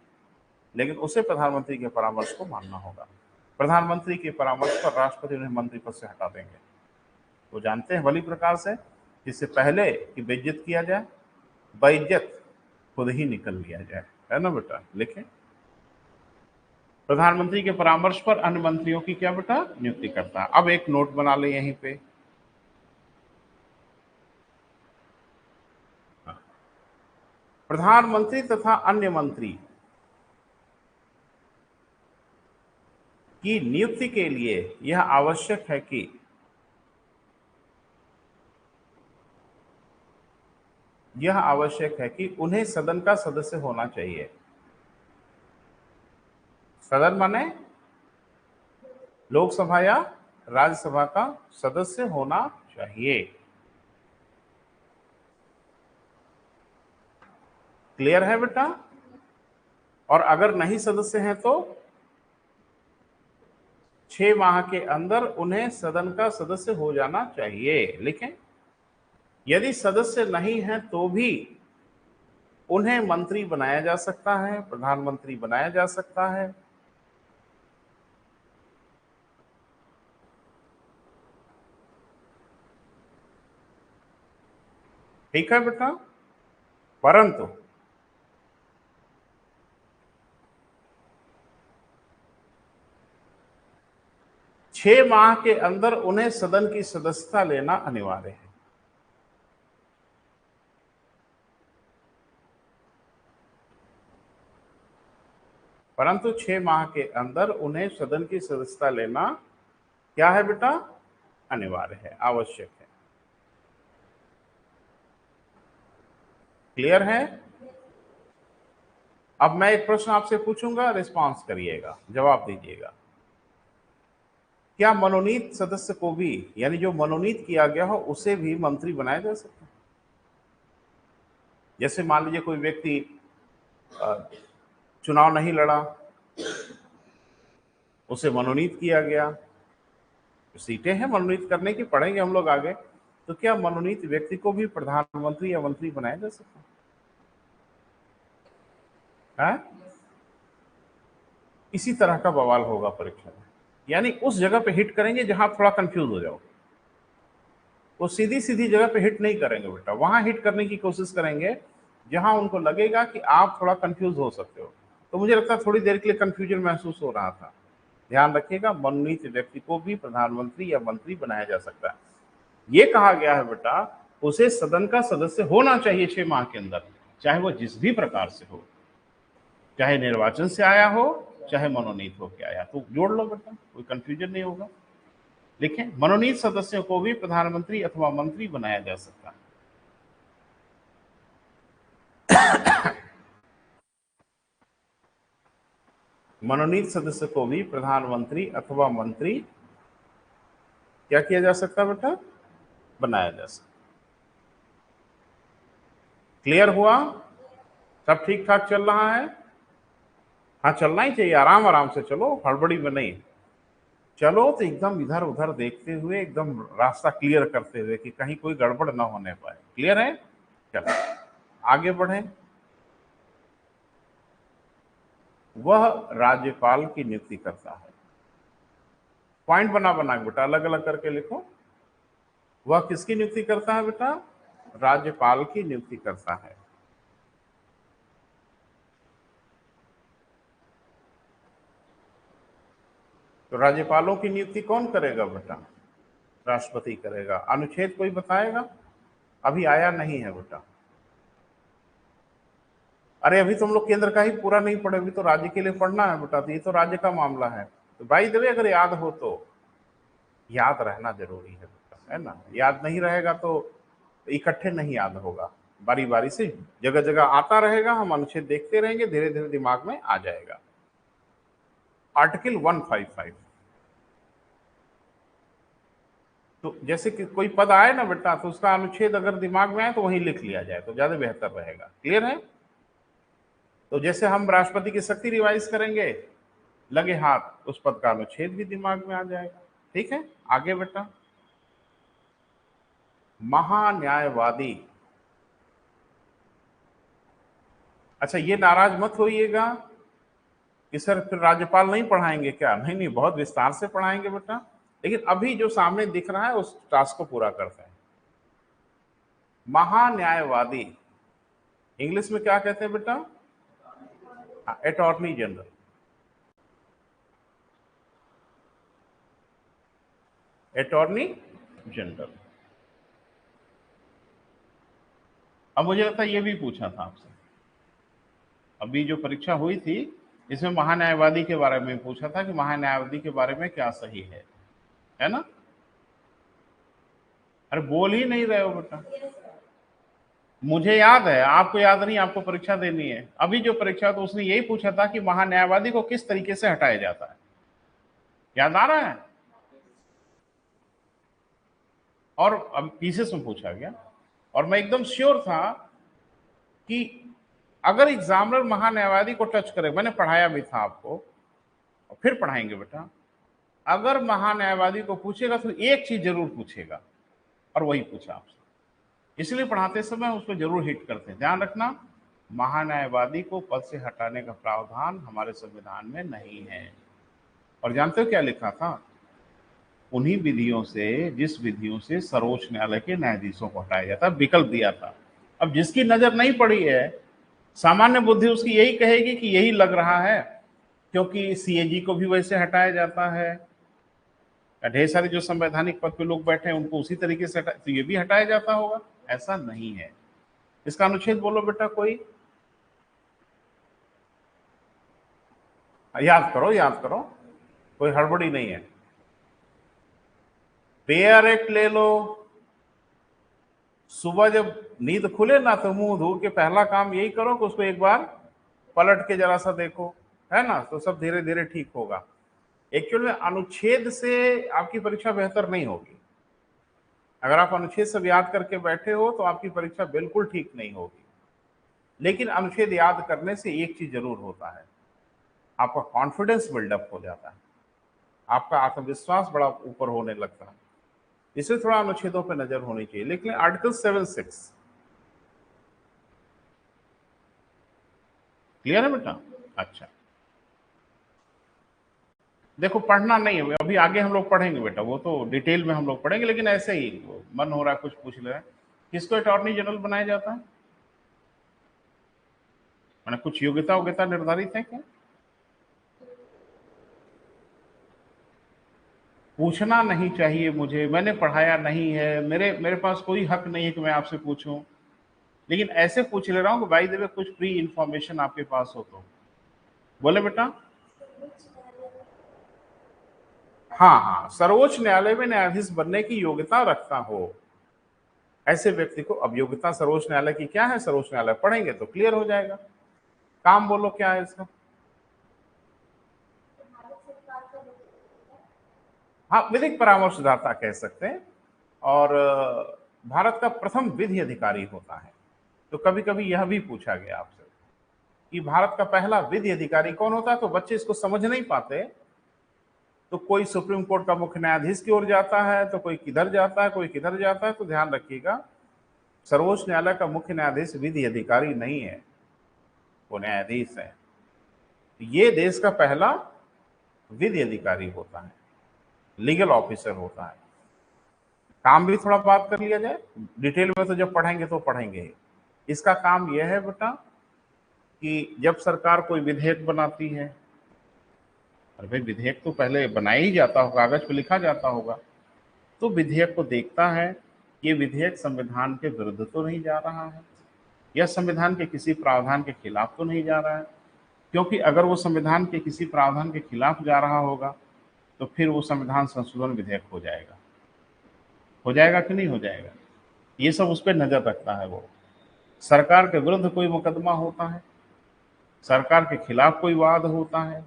लेकिन उसे प्रधानमंत्री के परामर्श को मानना होगा। प्रधानमंत्री के परामर्श पर राष्ट्रपति उन्हें मंत्री पद से हटा देंगे। वो जानते हैं भली प्रकार से, इससे पहले कि बेइज्जत किया जाए, बेइज्जत खुद ही निकल लिया जाए। है ना बेटा? लिखें, प्रधानमंत्री के परामर्श पर अन्य मंत्रियों की क्या बेटा नियुक्ति करता है। अब एक नोट बना ले यहीं पे, प्रधानमंत्री तथा अन्य मंत्री की नियुक्ति के लिए यह आवश्यक है कि उन्हें सदन का सदस्य होना चाहिए। सदन माने लोकसभा या राज्यसभा का सदस्य होना चाहिए। क्लियर है बेटा? और अगर नहीं सदस्य हैं तो 6 माह के अंदर उन्हें सदन का सदस्य हो जाना चाहिए। लिखें, यदि सदस्य नहीं है तो भी उन्हें मंत्री बनाया जा सकता है, प्रधानमंत्री बनाया जा सकता है। ठीक है बेटा। परंतु 6 माह के अंदर उन्हें सदन की सदस्यता लेना अनिवार्य है। परंतु 6 माह के अंदर उन्हें सदन की सदस्यता लेना क्या है बेटा? अनिवार्य है, आवश्यक है। क्लियर है? अब मैं एक प्रश्न आपसे पूछूंगा, रिस्पांस करिएगा, जवाब दीजिएगा। क्या मनोनीत सदस्य को भी, यानी जो मनोनीत किया गया हो, उसे भी मंत्री बनाया जा सकता है? जैसे मान लीजिए कोई व्यक्ति चुनाव नहीं लड़ा, उसे मनोनीत किया गया, सीटें हैं मनोनीत करने की, पढ़ेंगे हम लोग आगे, तो क्या मनोनीत व्यक्ति को भी प्रधानमंत्री या मंत्री बनाया जा सकता है? इसी तरह का बवाल होगा परीक्षा में, यानी उस जगह पे हिट करेंगे जहां थोड़ा कंफ्यूज हो जाओ। वो सीधी सीधी जगह पे हिट नहीं करेंगे बेटा, वहां हिट करने की कोशिश करेंगे जहां उनको लगेगा कि आप थोड़ा कंफ्यूज हो सकते हो। तो मुझे लगता है थोड़ी देर के लिए कंफ्यूजन महसूस हो रहा था। ध्यान रखिएगा, मनोनीत व्यक्ति को भी प्रधानमंत्री या मंत्री बनाया जा सकता है। ये कहा गया है बेटा, उसे सदन का सदस्य होना चाहिए 6 माह के अंदर, चाहे वो जिस भी प्रकार से हो, चाहे निर्वाचन से आया हो, चाहे मनोनीत होकर आया। तो जोड़ लो बेटा, कोई कंफ्यूजन नहीं होगा। लिखें, मनोनीत सदस्यों को भी प्रधानमंत्री अथवा मंत्री बनाया जा सकता है। मनोनीत सदस्य को भी प्रधानमंत्री अथवा मंत्री क्या किया जा सकता है बेटा? बनाया जा सकता। क्लियर हुआ? सब ठीक ठाक चल रहा है? हाँ, चलना ही चाहिए, आराम आराम से चलो, हड़बड़ी में नहीं चलो। तो एकदम इधर उधर देखते हुए, एकदम रास्ता क्लियर करते हुए कि कहीं कोई गड़बड़ ना होने पाए। क्लियर है? चलो आगे बढ़े। वह राज्यपाल की नियुक्ति करता है। पॉइंट बना बना बेटा, अलग अलग करके लिखो। वह किसकी नियुक्ति करता है बेटा? राज्यपाल की नियुक्ति करता है। तो राज्यपालों की नियुक्ति कौन करेगा बेटा? राष्ट्रपति करेगा। अनुच्छेद कोई बताएगा? अभी आया नहीं है बेटा। अरे अभी तुम लोग केंद्र का ही पूरा नहीं पढ़े, अभी तो राज्य के लिए पढ़ना है बेटा। तो ये तो राज्य का मामला है। तो भाई देवे, अगर याद हो तो याद रहना जरूरी है बेटा, है ना? याद नहीं रहेगा तो इकट्ठे नहीं याद होगा, बारी बारी से जगह जगह आता रहेगा, हम अनुच्छेद देखते रहेंगे, धीरे धीरे दिमाग में आ जाएगा। आर्टिकल 155, तो जैसे कि कोई पद आए ना बेटा, तो उसका अनुच्छेद अगर दिमाग में आए तो वहीं लिख लिया जाए तो ज्यादा बेहतर रहेगा। क्लियर है? तो जैसे हम राष्ट्रपति की शक्ति रिवाइज करेंगे, लगे हाथ उस पद का अनुच्छेद भी दिमाग में आ जाएगा। ठीक है, आगे बेटा। महान्यायवादी, अच्छा ये नाराज मत होइएगा कि सर फिर राज्यपाल नहीं पढ़ाएंगे क्या? नहीं नहीं, बहुत विस्तार से पढ़ाएंगे बेटा, लेकिन अभी जो सामने दिख रहा है उस टास्क को पूरा करते हैं। महान्यायवादी इंग्लिश में क्या कहते हैं बेटा? Attorney general. Attorney general. अब मुझे लगता है ये भी पूछा था आपसे, अभी जो परीक्षा हुई थी इसमें महान्यायवादी के बारे में पूछा था कि महान्यायवादी के बारे में क्या सही है ना? अरे बोल ही नहीं रहे हो बेटा। मुझे याद है, आपको याद नहीं, आपको परीक्षा देनी है। अभी जो परीक्षा तो उसने यही पूछा था कि महान्यायवादी को किस तरीके से हटाया जाता है, याद आ रहा है? और अब पीसेस में पूछा गया, और मैं एकदम श्योर था कि अगर एग्जामिनर महान्यायवादी को टच करे, मैंने पढ़ाया भी था आपको और फिर पढ़ाएंगे बेटा, अगर महान्यायवादी को पूछेगा तो एक चीज जरूर पूछेगा, और वही पूछा आपसे, इसलिए पढ़ाते समय उस पर जरूर हिट करते हैं। ध्यान रखना, महान्यायवादी को पद से हटाने का प्रावधान हमारे संविधान में नहीं है। और जानते हो क्या लिखा था? उन्हीं विधियों से, जिस विधियों से सर्वोच्च न्यायालय के न्यायाधीशों को हटाया जाता, विकल्प दिया था। अब जिसकी नजर नहीं पड़ी है, सामान्य बुद्धि उसकी यही कहेगी कि यही लग रहा है, क्योंकि सीएजी को भी वैसे हटाया जाता है, ढेर सारे जो संवैधानिक पद पे लोग बैठे हैं उनको उसी तरीके से तो ये भी हटाया जाता होगा। ऐसा नहीं है। इसका अनुच्छेद बोलो बेटा कोई, याद करो याद करो, कोई हड़बड़ी नहीं है। पेयर एक्ट ले लो। सुबह जब नींद खुले ना तो मुंह धो के पहला काम यही करो कि उसको एक बार पलट के जरा सा देखो, है ना, तो सब धीरे धीरे ठीक होगा। एक्चुअल में अनुच्छेद से आपकी परीक्षा बेहतर नहीं होगी। अगर आप अनुच्छेद सब याद करके बैठे हो तो आपकी परीक्षा बिल्कुल ठीक नहीं होगी। लेकिन अनुच्छेद याद करने से एक चीज जरूर होता है, आपका कॉन्फिडेंस बिल्डअप हो जाता है, आपका आत्मविश्वास बड़ा ऊपर होने लगता है। इससे थोड़ा अनुच्छेदों पर नजर होनी चाहिए। लेकिन आर्टिकल 7(6) क्लियर है बेटा? अच्छा, देखो पढ़ना नहीं है अभी, आगे हम लोग पढ़ेंगे बेटा, वो तो डिटेल में हम लोग पढ़ेंगे, लेकिन ऐसे ही मन हो रहा है कुछ पूछ ले रहे हैं। किसको अटॉर्नी जनरल बनाया जाता है? मैंने कुछ योग्यता वोग्यता निर्धारित है क्या? पूछना नहीं चाहिए मुझे, मैंने पढ़ाया नहीं है, मेरे मेरे पास कोई हक नहीं है कि मैं आपसे पूछूं, लेकिन ऐसे पूछ ले रहा हूं कि भाई देवे कुछ प्री इंफॉर्मेशन आपके पास हो तो बोले बेटा। हाँ हाँ, सर्वोच्च न्यायालय में न्यायाधीश बनने की योग्यता रखता हो ऐसे व्यक्ति को। अब योग्यता सर्वोच्च न्यायालय की क्या है, सर्वोच्च न्यायालय पढ़ेंगे तो क्लियर हो जाएगा। काम बोलो क्या है इसका? हाँ, विधिक परामर्शदाता कह सकते हैं। और भारत का प्रथम विधि अधिकारी होता है। तो कभी कभी यह भी पूछा गया आपसे कि भारत का पहला विधि अधिकारी कौन होता है, तो बच्चे इसको समझ नहीं पाते। तो कोई सुप्रीम कोर्ट का मुख्य न्यायाधीश की ओर जाता है, तो कोई किधर जाता है, कोई किधर जाता है। तो ध्यान रखिएगा, सर्वोच्च न्यायालय का मुख्य न्यायाधीश विधि अधिकारी नहीं है, वो न्यायाधीश है। ये देश का पहला विधि अधिकारी होता है, लीगल ऑफिसर होता है। काम भी थोड़ा बात कर लिया जाए, डिटेल में तो जब पढ़ेंगे तो पढ़ेंगे। इसका काम यह है बेटा कि जब सरकार कोई विधेयक बनाती है, अरे भाई विधेयक तो पहले बनाया ही जाता होगा, कागज पे लिखा जाता होगा, तो विधेयक को देखता है ये विधेयक संविधान के विरुद्ध तो नहीं जा रहा है, या संविधान के किसी प्रावधान के खिलाफ तो नहीं जा रहा है। क्योंकि अगर वो संविधान के किसी प्रावधान के खिलाफ जा रहा होगा तो फिर वो संविधान संशोधन विधेयक हो जाएगा कि नहीं हो जाएगा। ये सब उस पर नजर रखता है वो। सरकार के विरुद्ध कोई मुकदमा होता है, सरकार के खिलाफ कोई वाद होता है,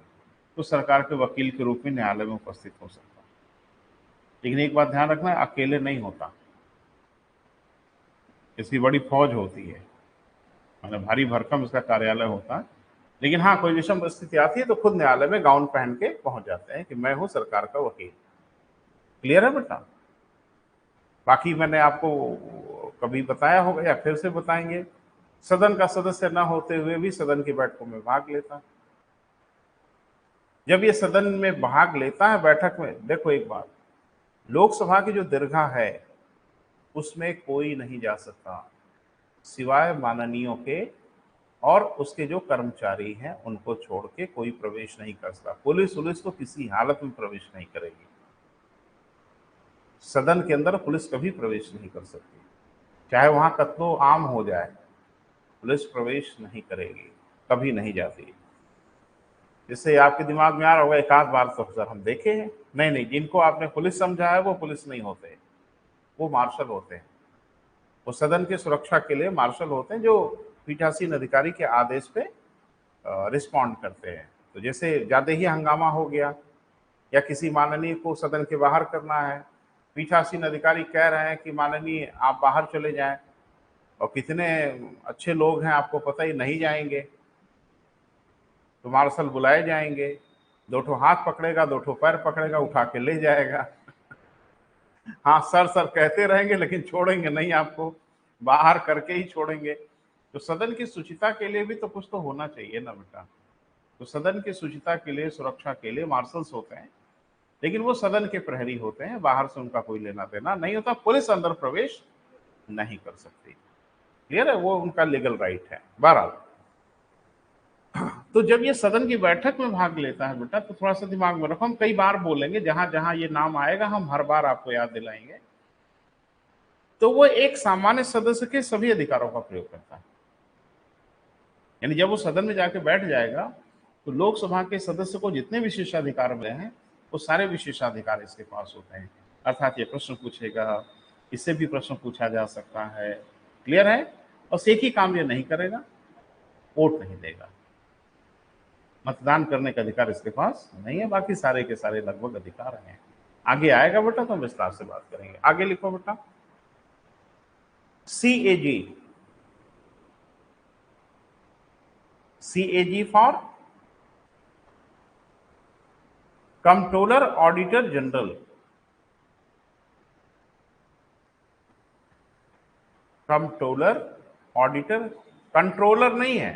तो सरकार के वकील के रूप में न्यायालय में उपस्थित हो सकता है। लेकिन एक बात ध्यान रखना, अकेले नहीं होता, इसकी बड़ी फौज होती है, मतलब भारी भरकम इसका कार्यालय होता है। लेकिन हाँ, कोई विषम स्थिति आती है तो खुद न्यायालय में गाउन पहन के पहुंच जाते हैं कि मैं हूं सरकार का वकील। क्लियर है बेटा? बाकी मैंने आपको कभी बताया होगा या फिर से बताएंगे, सदन का सदस्य न होते हुए भी सदन की बैठकों में भाग लेता है। जब ये सदन में भाग लेता है बैठक में, देखो एक बात, लोकसभा की जो दीर्घा है उसमें कोई नहीं जा सकता सिवाय माननीयों के, और उसके जो कर्मचारी हैं उनको छोड़ के कोई प्रवेश नहीं कर सकता। पुलिस तो किसी हालत में प्रवेश नहीं करेगी, सदन के अंदर पुलिस कभी प्रवेश नहीं कर सकती, चाहे वहां कत्लो आम हो जाए, पुलिस प्रवेश नहीं करेगी, कभी नहीं जाती। जिससे आपके दिमाग में आ रहा होगा एक आध बार तो सर हम देखे हैं, नहीं नहीं, जिनको आपने पुलिस समझा है वो पुलिस नहीं होते, वो मार्शल होते हैं। वो सदन की सुरक्षा के लिए मार्शल होते हैं जो पीठासीन अधिकारी के आदेश पे रिस्पॉन्ड करते हैं। तो जैसे ज्यादा ही हंगामा हो गया या किसी माननीय को सदन के बाहर करना है, पीठासीन अधिकारी कह रहे हैं कि माननीय आप बाहर चले जाएं, और कितने अच्छे लोग हैं आपको पता ही, नहीं जाएंगे तो मार्शल बुलाए जाएंगे, दो ठो हाथ पकड़ेगा, दो ठो पैर पकड़ेगा, उठा के ले जाएगा। हाँ, सर सर कहते रहेंगे लेकिन छोड़ेंगे नहीं आपको, बाहर करके ही छोड़ेंगे। तो सदन की शुचिता के लिए भी तो कुछ तो होना चाहिए ना बेटा। तो सदन की शुचिता के लिए, सुरक्षा के लिए मार्शल्स होते हैं, लेकिन वो सदन के प्रहरी होते हैं, बाहर से उनका कोई लेना देना नहीं होता। पुलिस अंदर प्रवेश नहीं कर सकती। क्लियर है, वो उनका लीगल राइट है। बहरहाल, तो जब ये सदन की बैठक में भाग लेता है बेटा, तो थोड़ा सा दिमाग में रखो, हम कई बार बोलेंगे, जहां जहां ये नाम आएगा हम हर बार आपको याद दिलाएंगे। तो वो एक सामान्य सदस्य के सभी अधिकारों का प्रयोग करता है। यानी जब वो सदन में जाके बैठ जाएगा, तो लोकसभा के सदस्य को जितने विशेषाधिकार मिले हैं, वो सारे विशेषाधिकार इसके पास होते हैं। अर्थात ये प्रश्न पूछेगा, इससे भी प्रश्न पूछा जा सकता है। क्लियर है? और एक ही काम ये नहीं करेगा, वोट नहीं देगा। मतदान करने का अधिकार इसके पास नहीं है, बाकी सारे के सारे लगभग अधिकार हैं। आगे आएगा बेटा तो हम विस्तार से बात करेंगे। आगे लिखो बेटा, CAG। CAG for controller auditor general. Controller auditor, controller नहीं है,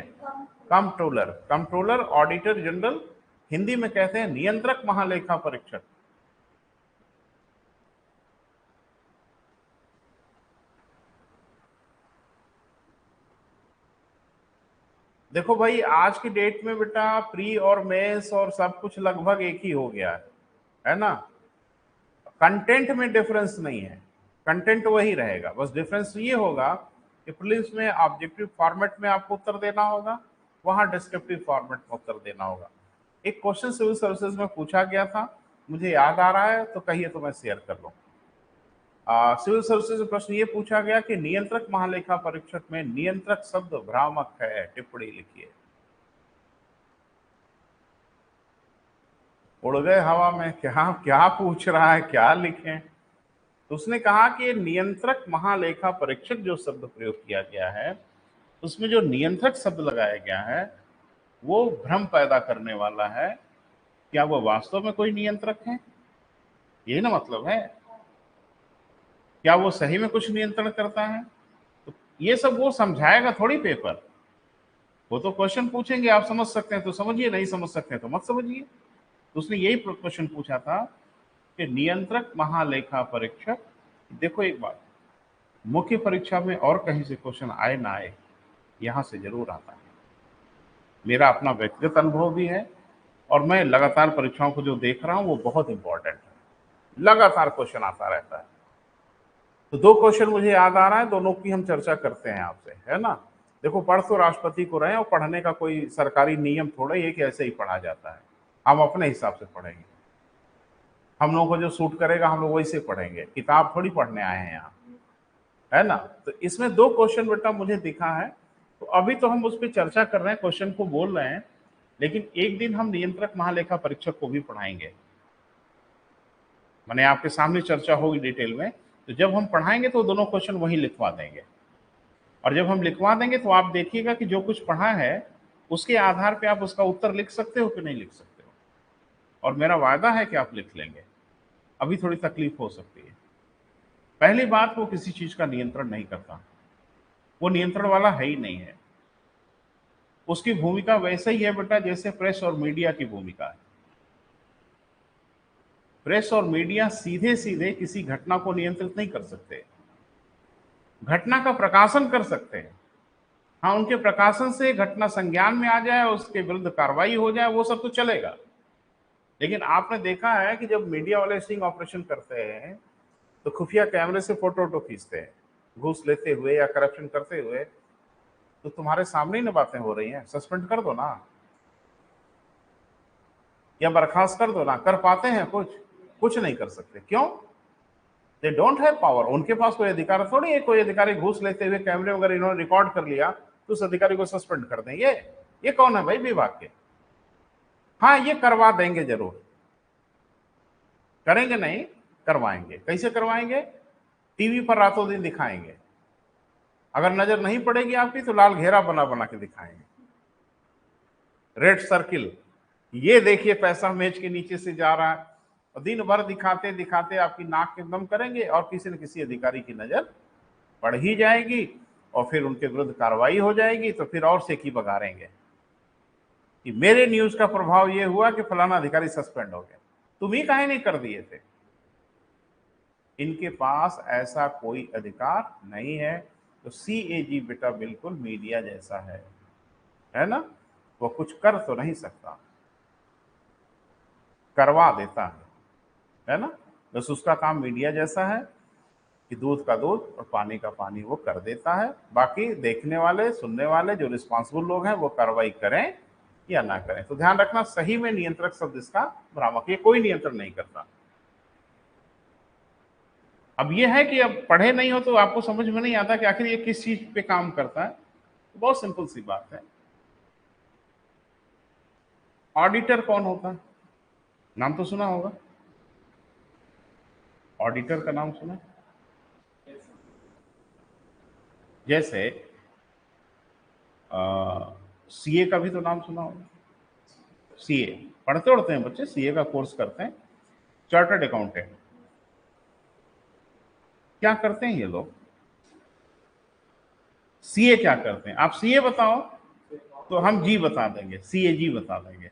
controller, controller auditor general, Hindi में कहते हैं नियंत्रक महालेखा परीक्षक। देखो भाई, आज की डेट में बेटा प्री और मेंस और सब कुछ लगभग एक ही हो गया है ना। कंटेंट में डिफरेंस नहीं है, कंटेंट वही रहेगा, बस डिफरेंस ये होगा कि प्रीलिम्स में ऑब्जेक्टिव फॉर्मेट में आपको उत्तर देना होगा, वहां डिस्क्रिप्टिव फॉर्मेट में उत्तर देना होगा। एक क्वेश्चन सिविल सर्विसेज में पूछा गया था, मुझे याद आ रहा है, तो कहिए तो मैं शेयर कर लूँ। सिविल सर्विसेज में प्रश्न ये पूछा गया कि नियंत्रक महालेखा परीक्षक में नियंत्रक शब्द भ्रामक है, टिप्पणी लिखिए। उड़ गए हवा में, क्या क्या पूछ रहा है, क्या लिखें। तो उसने कहा कि नियंत्रक महालेखा परीक्षक जो शब्द प्रयोग किया गया है, उसमें जो नियंत्रक शब्द लगाया गया है वो भ्रम पैदा करने वाला है। क्या वो वास्तव में कोई नियंत्रक है, यही ना मतलब है। क्या वो सही में कुछ नियंत्रण करता है? तो ये सब वो समझाएगा थोड़ी पेपर, वो तो क्वेश्चन पूछेंगे, आप समझ सकते हैं तो समझिए, नहीं समझ सकते हैं तो मत समझिए। तो उसने यही क्वेश्चन पूछा था कि नियंत्रक महालेखा परीक्षक। देखो एक बात, मुख्य परीक्षा में और कहीं से क्वेश्चन आए ना आए, यहां से जरूर आता है। मेरा अपना व्यक्तिगत अनुभव भी है, और मैं लगातार परीक्षाओं को जो देख रहा हूं वो बहुत इंपॉर्टेंट है, लगातार क्वेश्चन आता रहता है। तो दो क्वेश्चन मुझे याद आ रहा है, दोनों की हम चर्चा करते हैं आपसे, है ना। देखो, पढ़ तो राष्ट्रपति को रहे हैं, और पढ़ने का कोई सरकारी नियम थोड़ा ही है कि ऐसे ही पढ़ा जाता है। हम अपने हिसाब से पढ़ेंगे, हम लोगों को जो सूट करेगा हम लोग वैसे पढ़ेंगे, किताब थोड़ी पढ़ने आए हैं यहाँ, है ना। तो इसमें दो क्वेश्चन बेटा मुझे दिखा है, तो अभी तो हम उस पर चर्चा कर रहे हैं, क्वेश्चन को बोल रहे हैं, लेकिन एक दिन हम नियंत्रक महालेखा परीक्षक को भी पढ़ाएंगे। मैंने आपके सामने चर्चा होगी डिटेल में, तो जब हम पढ़ाएंगे तो दोनों क्वेश्चन वहीं लिखवा देंगे। और जब हम लिखवा देंगे तो आप देखिएगा कि जो कुछ पढ़ा है उसके आधार पे आप उसका उत्तर लिख सकते हो कि नहीं लिख सकते हो, और मेरा वायदा है कि आप लिख लेंगे। अभी थोड़ी तकलीफ हो सकती है। पहली बात, वो किसी चीज का नियंत्रण नहीं करता, वो नियंत्रण वाला है ही नहीं है। उसकी भूमिका वैसे ही है बेटा जैसे प्रेस और मीडिया की भूमिका है। प्रेस और मीडिया सीधे सीधे किसी घटना को नियंत्रित नहीं कर सकते, घटना का प्रकाशन कर सकते हैं। हाँ, उनके प्रकाशन से घटना संज्ञान में आ जाए, उसके विरुद्ध कार्रवाई हो जाए, वो सब तो चलेगा। लेकिन आपने देखा है कि जब मीडिया वाले स्टिंग ऑपरेशन करते हैं तो खुफिया कैमरे से फोटो खींचते हैं, घूस लेते हुए या करप्शन करते हुए। तो तुम्हारे सामने ही ना बातें हो रही हैं, सस्पेंड कर दो ना, या बर्खास्त कर दो ना। कर पाते हैं कुछ? कुछ नहीं कर सकते। क्यों? They don't have power. उनके पास कोई अधिकार थोड़ी है, कोई अधिकारी घूस लेते हुए कैमरे वगैरह इन्होंने रिकॉर्ड कर लिया तो उस अधिकारी को सस्पेंड कर दें। ये कौन है भाई विभाग के? हाँ, ये करवा देंगे जरूर, करेंगे नहीं, करवाएंगे। कैसे करवाएंगे? टीवी पर रातों दिन दिखाएंगे। अगर नजर नहीं पड़ेगी आपकी तो लाल घेरा बना बना के दिखाएंगे, रेड सर्किल, ये देखिए पैसा मेज के नीचे से जा रहा है। और दिन भर दिखाते दिखाते आपकी नाक एकदम करेंगे, और किसी न किसी अधिकारी की नजर पड़ ही जाएगी, और फिर उनके विरुद्ध कार्रवाई हो जाएगी। तो फिर और सेकी बघारेंगे कि मेरे न्यूज का प्रभाव ये हुआ कि फलाना अधिकारी सस्पेंड हो गया, तुम ही काहे नहीं कर दिए थे। इनके पास ऐसा कोई अधिकार नहीं है। तो CAG बेटा बिल्कुल मीडिया जैसा है ना। वो कुछ कर तो नहीं सकता, करवा देता है ना। बस उसका काम मीडिया जैसा है कि दूध का दूध और पानी का पानी वो कर देता है। बाकी देखने वाले, सुनने वाले जो रिस्पॉन्सिबल लोग हैं वो कार्रवाई करें या ना करें। तो ध्यान रखना, सही में नियंत्रक शब्द इसका भ्रामक, ये कोई नियंत्रण नहीं करता। अब ये है कि अब पढ़े नहीं हो तो आपको समझ में नहीं आता कि आखिर ये किस चीज पे काम करता है। तो बहुत सिंपल सी बात है। ऑडिटर कौन होता है? नाम तो सुना होगा, ऑडिटर का नाम सुना? जैसे CA का भी तो नाम सुना होगा। CA पढ़ते उड़ते हैं बच्चे, CA का कोर्स करते हैं, चार्टर्ड अकाउंटेंट। क्या करते हैं ये लोग? CA क्या करते हैं? आप CA बताओ तो हम जी बता देंगे, CAG बता देंगे।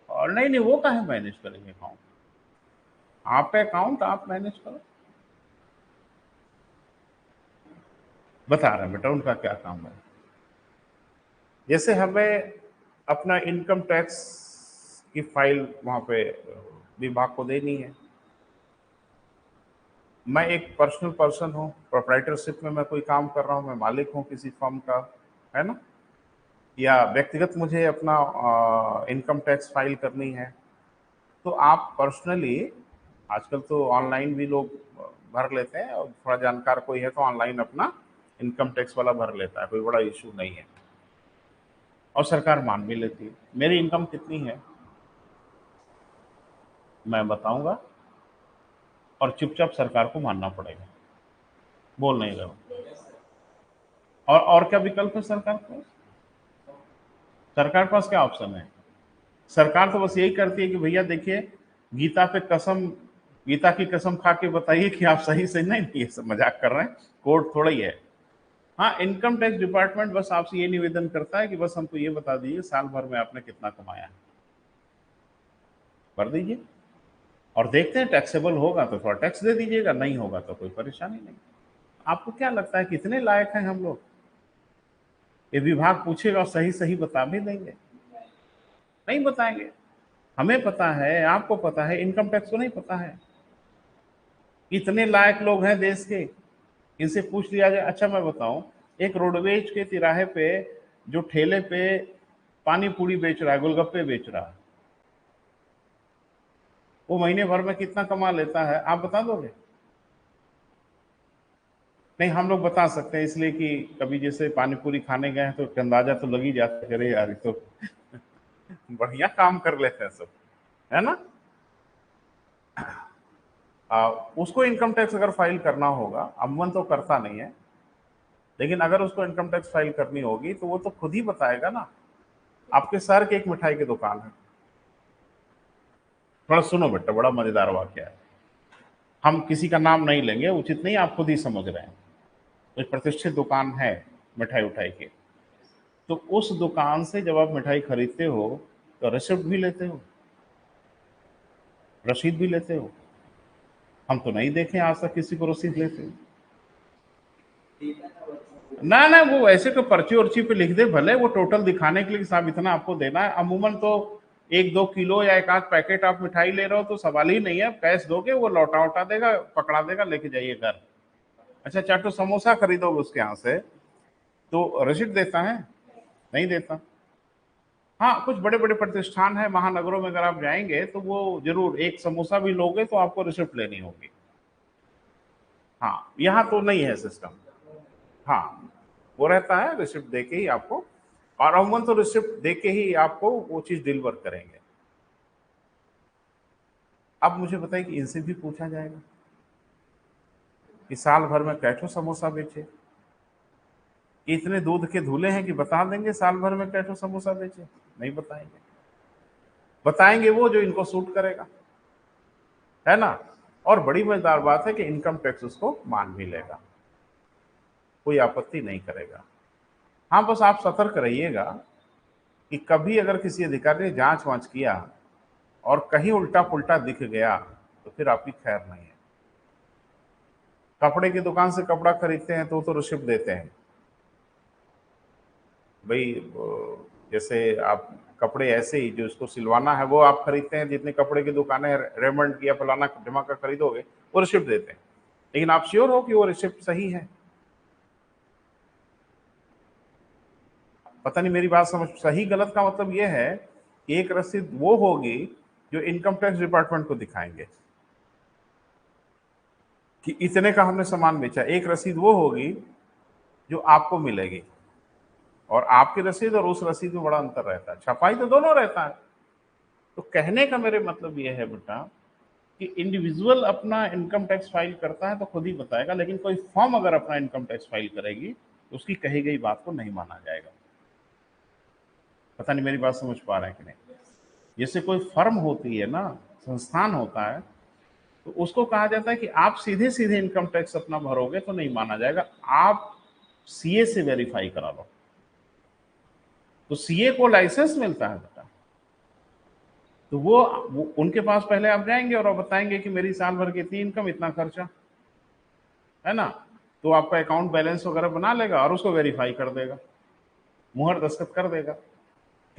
और नहीं नहीं, वो काहे मैनेज करेंगे अकाउंट? आप पे अकाउंट आप मैनेज करो। बता रहे हैं बेटा उनका क्या काम है। जैसे हमें अपना इनकम टैक्स की फाइल वहां पे विभाग को देनी है। मैं एक पर्सनल पर्सन हूँ, प्रोप्राइटरशिप में मैं कोई काम कर रहा हूँ, मैं मालिक हूँ किसी फर्म का, है ना। या व्यक्तिगत मुझे अपना इनकम टैक्स फाइल करनी है, तो आप पर्सनली, आजकल तो ऑनलाइन भी लोग भर लेते हैं, और थोड़ा जानकार कोई है तो ऑनलाइन अपना इनकम टैक्स वाला भर लेता है, कोई बड़ा इशू नहीं है, और सरकार मान भी लेती है। मेरी इनकम कितनी है मैं बताऊंगा, और चुपचाप सरकार को मानना पड़ेगा। बोल नहीं रहे हो? और क्या विकल्प है सरकार के पास? सरकार के पास क्या ऑप्शन है? सरकार तो बस यही करती है कि भैया देखिए, गीता पे कसम, गीता की कसम खा के बताइए कि आप सही से नहीं, ये सब मजाक कर रहे हैं, कोर्ट थोड़ा ही है। हाँ, इनकम टैक्स डिपार्टमेंट बस आपसे ये निवेदन करता है कि बस हमको ये बता दीजिए साल भर में आपने कितना कमाया है, भर दीजिए, और देखते हैं टैक्सेबल होगा तो थोड़ा टैक्स दे दीजिएगा, नहीं होगा तो कोई परेशानी नहीं। आपको क्या लगता है कितने लायक हैं हम लोग? ये विभाग पूछेगा और सही सही बता भी देंगे? नहीं बताएंगे। हमें पता है, आपको पता है, इनकम टैक्स को नहीं पता है। इतने लायक लोग हैं देश के, इनसे पूछ लिया जाए। अच्छा मैं बताऊं, एक रोडवेज के तिराहे पे जो ठेले पे पानी पूरी बेच रहा है, गोलगप्पे बेच रहा है, वो महीने भर में कितना कमा लेता है आप बता दोगे? नहीं, हम लोग बता सकते हैं, इसलिए कि कभी जैसे पानी पूरी खाने गए हैं तो अंदाजा तो लग ही जाता है, अरे यार ये तो बढ़िया काम कर लेते हैं सब, है ना। उसको इनकम टैक्स अगर फाइल करना होगा, अमूमन तो करता नहीं है, लेकिन अगर उसको इनकम टैक्स फाइल करनी होगी तो वो तो खुद ही बताएगा ना। आपके शहर की एक मिठाई की दुकान है, थोड़ा सुनो बेटा, बड़ा मजेदार वाक्य है। हम किसी का नाम नहीं लेंगे, उचित नहीं, आप खुद ही समझ रहे हैं। एक प्रतिष्ठित दुकान है मिठाई उठाई की, तो उस दुकान से जब आप मिठाई खरीदते हो तो रिसिप्ट भी लेते हो, रसीद भी लेते हो। हम तो नहीं देखे आज तक किसी को रसीद लेते हो। ना ना, वो ऐसे तो पर्ची उर्ची पे लिख दे भले, वो टोटल दिखाने के लिए कि साहब इतना आपको देना है। अमूमन तो 1-2 किलो या एक आध पैकेट आप मिठाई ले रहे हो तो सवाल ही नहीं है, कैश दोगे वो लौटा उठा देगा, पकड़ा देगा, लेके जाइए घर। अच्छा, चार तो समोसा खरीदोगे उसके यहाँ से तो रसीद देता है? नहीं देता। हाँ, कुछ बड़े बड़े प्रतिष्ठान है महानगरों में, अगर आप जाएंगे तो वो जरूर, एक समोसा भी लोगे तो आपको रिसिप्ट लेनी होगी। हाँ, यहाँ तो नहीं है सिस्टम। हाँ, वो रहता है रिसिप्ट दे के ही आपको, और अमूमन तो रिसिप्ट दे के ही आपको वो चीज डिलीवर करेंगे। अब मुझे बताइए कि इनसे भी पूछा जाएगा कि साल भर में कैठो समोसा बेचे? इतने दूध के धूले हैं कि बता देंगे साल भर में कैठो समोसा बेचे? नहीं बताएंगे। बताएंगे वो जो इनको सूट करेगा, है ना। और बड़ी मजेदार बात है कि इनकम टैक्स उसको मान भी लेगा, कोई आपत्ति नहीं करेगा। हाँ, बस आप सतर्क रहिएगा कि कभी अगर किसी अधिकारी ने जांच वांच किया और कहीं उल्टा पुल्टा दिख गया तो फिर आपकी खैर नहीं है। कपड़े की दुकान से कपड़ा खरीदते हैं तो वो तो रिसिप्ट देते हैं भाई। जैसे आप कपड़े ऐसे ही जो उसको सिलवाना है वो आप खरीदते हैं, जितने कपड़े की दुकानें रेमंड की या फलाना जमा का खरीदोगे वो रिसिप्ट देते हैं, लेकिन आप श्योर हो कि वो रिसिप्ट सही है? पता नहीं मेरी बात समझ, सही गलत का मतलब ये है कि एक रसीद वो होगी जो इनकम टैक्स डिपार्टमेंट को दिखाएंगे कि इतने का हमने सामान बेचा, एक रसीद वो होगी जो आपको मिलेगी, और आपकी रसीद और उस रसीद में बड़ा अंतर रहता है, छपाई तो दोनों रहता है। तो कहने का मेरे मतलब ये है बेटा कि इंडिविजुअल अपना इनकम टैक्स फाइल करता है तो खुद ही बताएगा, लेकिन कोई फर्म अगर अपना इनकम टैक्स फाइल करेगी तो उसकी कही गई बात को नहीं माना जाएगा। पता नहीं मेरी बात समझ पा रहे हैं कि नहीं? जैसे कोई फर्म होती है ना, संस्थान होता है, तो उसको कहा जाता है कि आप सीधे सीधे इनकम टैक्स अपना भरोगे तो नहीं माना जाएगा, आप सीए से वेरीफाई करा लो। तो सीए को लाइसेंस मिलता है बेटा, तो वो उनके पास पहले आप जाएंगे और आप बताएंगे कि मेरी साल भर की इतनी इनकम, इतना खर्चा है ना, तो आपका अकाउंट बैलेंस वगैरह बना लेगा और उसको वेरीफाई कर देगा, मुहर दस्तखत कर देगा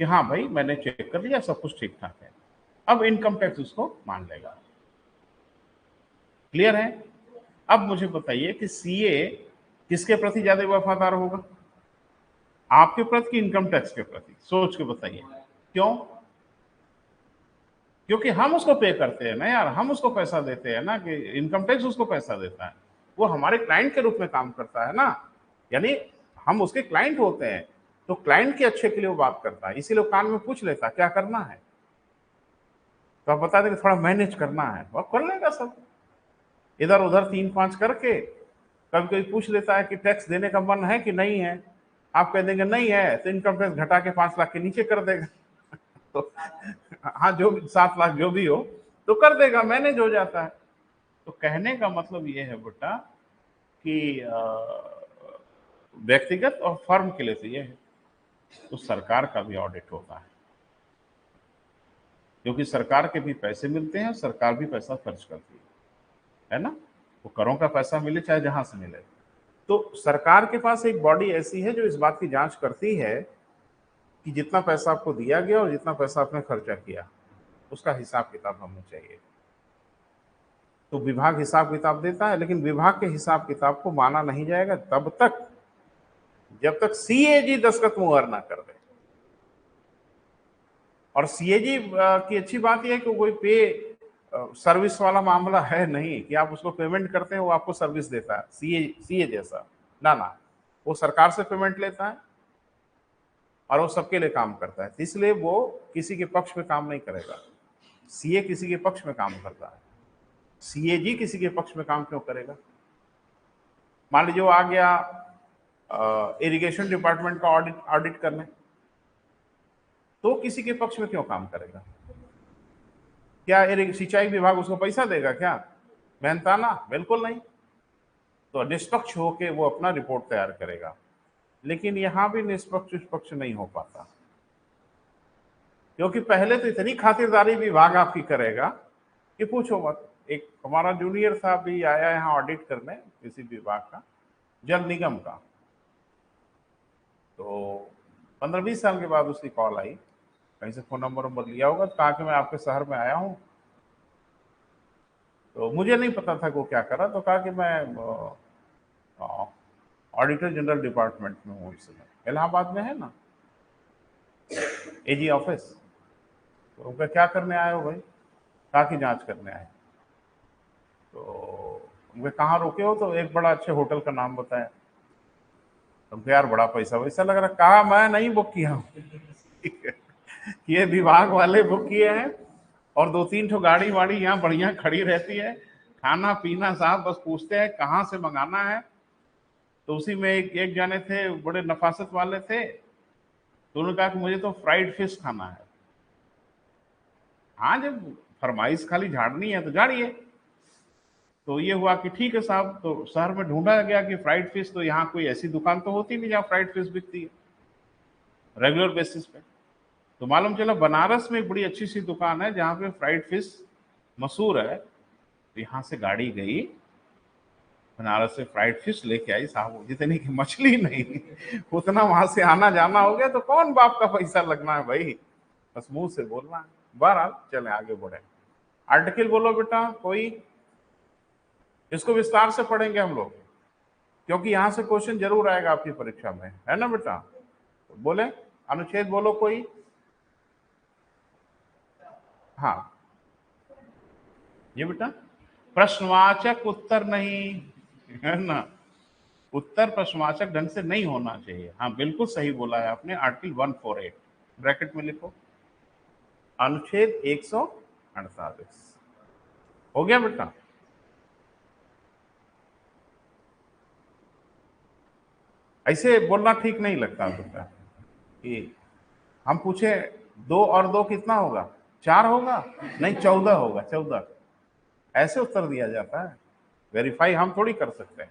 कि हाँ भाई मैंने चेक कर लिया, सब कुछ ठीक ठाक है। अब इनकम टैक्स उसको मान लेगा। क्लियर है? अब मुझे बताइए कि सीए किसके प्रति ज्यादा वफादार होगा, आपके प्रति कि इनकम टैक्स के प्रति? सोच के बताइए। क्यों? क्योंकि हम उसको पे करते हैं ना यार, हम उसको पैसा देते हैं ना, कि इनकम टैक्स उसको पैसा देता है, वो हमारे क्लाइंट के रूप में काम करता है ना, यानी हम उसके क्लाइंट होते हैं, तो क्लाइंट के अच्छे के लिए वो बात करता है, इसीलिए वो कान में पूछ लेता है क्या करना है, तो आप बता देंगे थोड़ा मैनेज करना है, वो कर लेगा सब, इधर उधर 3-5 करके। कभी कभी पूछ लेता है कि टैक्स देने का मन है कि नहीं है, आप कह देंगे नहीं है तो इनकम टैक्स घटा के 5 लाख के नीचे कर देगा। तो हाँ, जो 7 लाख जो भी हो तो कर देगा, मैनेज हो जाता है। तो कहने का मतलब ये है बेटा कि व्यक्तिगत और फर्म के लिए तो ये है, तो सरकार का भी ऑडिट होता है, क्योंकि सरकार के भी पैसे मिलते हैं, सरकार भी पैसा खर्च करती है ना, वो करों का पैसा मिले चाहे जहां से मिले। तो सरकार के पास एक बॉडी ऐसी है जो इस बात की जांच करती है कि जितना पैसा आपको दिया गया और जितना पैसा आपने खर्चा किया उसका हिसाब किताब हमें चाहिए। तो विभाग हिसाब किताब देता है, लेकिन विभाग के हिसाब किताब को माना नहीं जाएगा तब तक जब तक सीएजी दस्तखत मुहर ना कर दे। और सीएजी की अच्छी बात यह है कि कोई पे सर्विस वाला मामला है नहीं कि आप उसको पेमेंट करते हैं वो आपको सर्विस देता है, सीए जैसा ना ना, वो सरकार से पेमेंट लेता है और वो सबके लिए काम करता है, इसलिए वो किसी के पक्ष में काम नहीं करेगा। सीए किसी के पक्ष में काम करता है, सीएजी किसी के पक्ष में काम क्यों करेगा? मान लीजिए वो आ गया इरिगेशन डिपार्टमेंट का ऑडिट करने, तो किसी के पक्ष में क्यों काम करेगा? क्या सिंचाई विभाग उसको पैसा देगा क्या? मेहनताना? बिल्कुल नहीं। तो निष्पक्ष होकर वो अपना रिपोर्ट तैयार करेगा, लेकिन यहां भी निष्पक्ष नहीं हो पाता, क्योंकि पहले तो इतनी खातिरदारी विभाग आपकी करेगा कि पूछो मत। एक हमारा जूनियर था, अभी आया यहाँ ऑडिट करने किसी विभाग का, जल निगम का, तो 15-20 साल के बाद उसकी कॉल आई, कहीं से फोन नंबर लिया होगा, तो कहा कि मैं आपके शहर में आया हूँ, तो मुझे नहीं पता था कि वो क्या कर रहा, तो कहा कि मैं ऑडिटर जनरल डिपार्टमेंट में हूँ, इस समय इलाहाबाद में है ना एजी ऑफिस। तो उनका क्या करने आए हो भाई? कहा कि जांच करने आए। तो उनके कहाँ रुके हो? तो एक बड़ा अच्छे होटल का नाम बताया। तो यार बड़ा पैसा वैसा लग रहा। कहा मैं नहीं बुक किया हूँ ये विभाग वाले बुक किए हैं, और 2-3 ठो गाड़ी वाड़ी यहाँ बढ़िया खड़ी रहती है, खाना पीना साहब बस पूछते हैं कहाँ से मंगाना है। तो उसी में एक जाने थे, बड़े नफासत वाले थे, तो उन्होंने कहा कि मुझे तो फ्राइड फिश खाना है। हाँ, जब फरमाइश खाली झाड़नी है तो झाड़िए। तो ये हुआ कि ठीक है साहब, तो शहर में ढूंढा गया कि फ्राइड फिश तो यहाँ कोई ऐसी दुकान तो होती नहीं जहाँ फ्राइड फिश बिकती है रेगुलर बेसिस पे। तो मालूम चला बनारस में एक बड़ी अच्छी सी दुकान है जहाँ पे फ्राइड फिश मशहूर है। तो यहाँ से गाड़ी गई, बनारस से फ्राइड फिश लेके आई साहब, जितनी की मछली नहीं, उतना वहां से आना जाना हो गया, तो कौन बाप का पैसा लगना है भाई, बस मुंह से बोलना है। बहरहाल चले आगे बढ़े। आर्टिकल बोलो बेटा कोई, इसको विस्तार से पढ़ेंगे हम लोग, क्योंकि यहां से क्वेश्चन जरूर आएगा आपकी परीक्षा में, है ना बेटा। तो बोले अनुच्छेद बोलो कोई। हाँ ये बेटा प्रश्नवाचक उत्तर नहीं, है ना, उत्तर प्रश्नवाचक ढंग से नहीं होना चाहिए। हाँ बिल्कुल सही बोला है आपने, आर्टिकल 148 ब्रैकेट में लिखो, अनुच्छेद 148 हो गया बेटा। ऐसे बोलना ठीक नहीं लगता बेटा कि हम पूछे 2 और 2 कितना होगा, 4 होगा, नहीं 14 होगा, 14, ऐसे उत्तर दिया जाता है। वेरीफाई हम थोड़ी कर सकते हैं,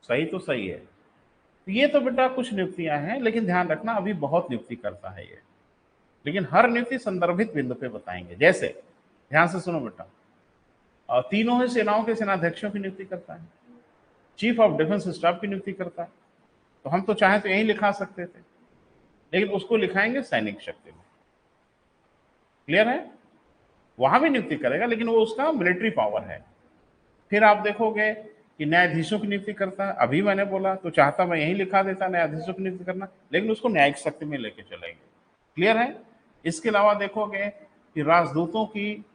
सही तो सही है। तो ये तो बेटा कुछ नियुक्तियां हैं, लेकिन ध्यान रखना अभी बहुत नियुक्ति करता है ये, लेकिन हर नियुक्ति संदर्भित बिंदु पे बताएंगे। जैसे ध्यान से सुनो बेटा, तीनों ही सेनाओं के सेनाध्यक्षों की नियुक्ति करता है, चीफ ऑफ डिफेंस स्टाफ की नियुक्ति करता है। तो हम तो चाहे तो यही लिखा सकते थे, लेकिन उसको लिखाएंगे सैनिक शक्ति में। क्लियर है, वहां भी नियुक्ति करेगा, लेकिन वो उसका मिलिट्री पावर है। फिर आप देखोगे कि न्यायाधीशों की नियुक्ति करता है, अभी मैंने बोला तो चाहता मैं यही लिखा देता न्यायाधीशों की नियुक्ति करना, लेकिन उसको न्यायिक शक्ति में लेके चलेंगे। क्लियर है। इसके अलावा देखोगे कि राजदूतों की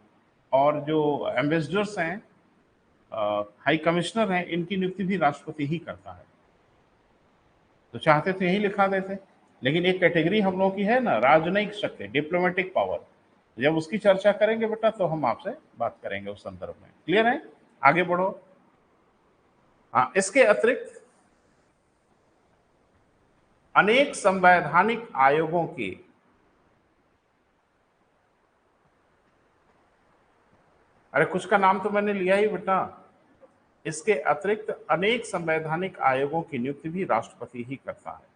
और जो एम्बेसडर्स हैं, हाई कमिश्नर हैं, इनकी नियुक्ति भी राष्ट्रपति ही करता है। तो चाहते तो यही लिखा देते, लेकिन एक कैटेगरी हम लोगों की है ना राजनयिक शक्ति, डिप्लोमेटिक पावर, जब उसकी चर्चा करेंगे बेटा तो हम आपसे बात करेंगे उस संदर्भ में। क्लियर है, आगे बढ़ो। हाँ इसके अतिरिक्त अनेक संवैधानिक आयोगों की, अरे कुछ का नाम तो मैंने लिया ही बेटा, इसके अतिरिक्त अनेक संवैधानिक आयोगों की नियुक्ति भी राष्ट्रपति ही करता है।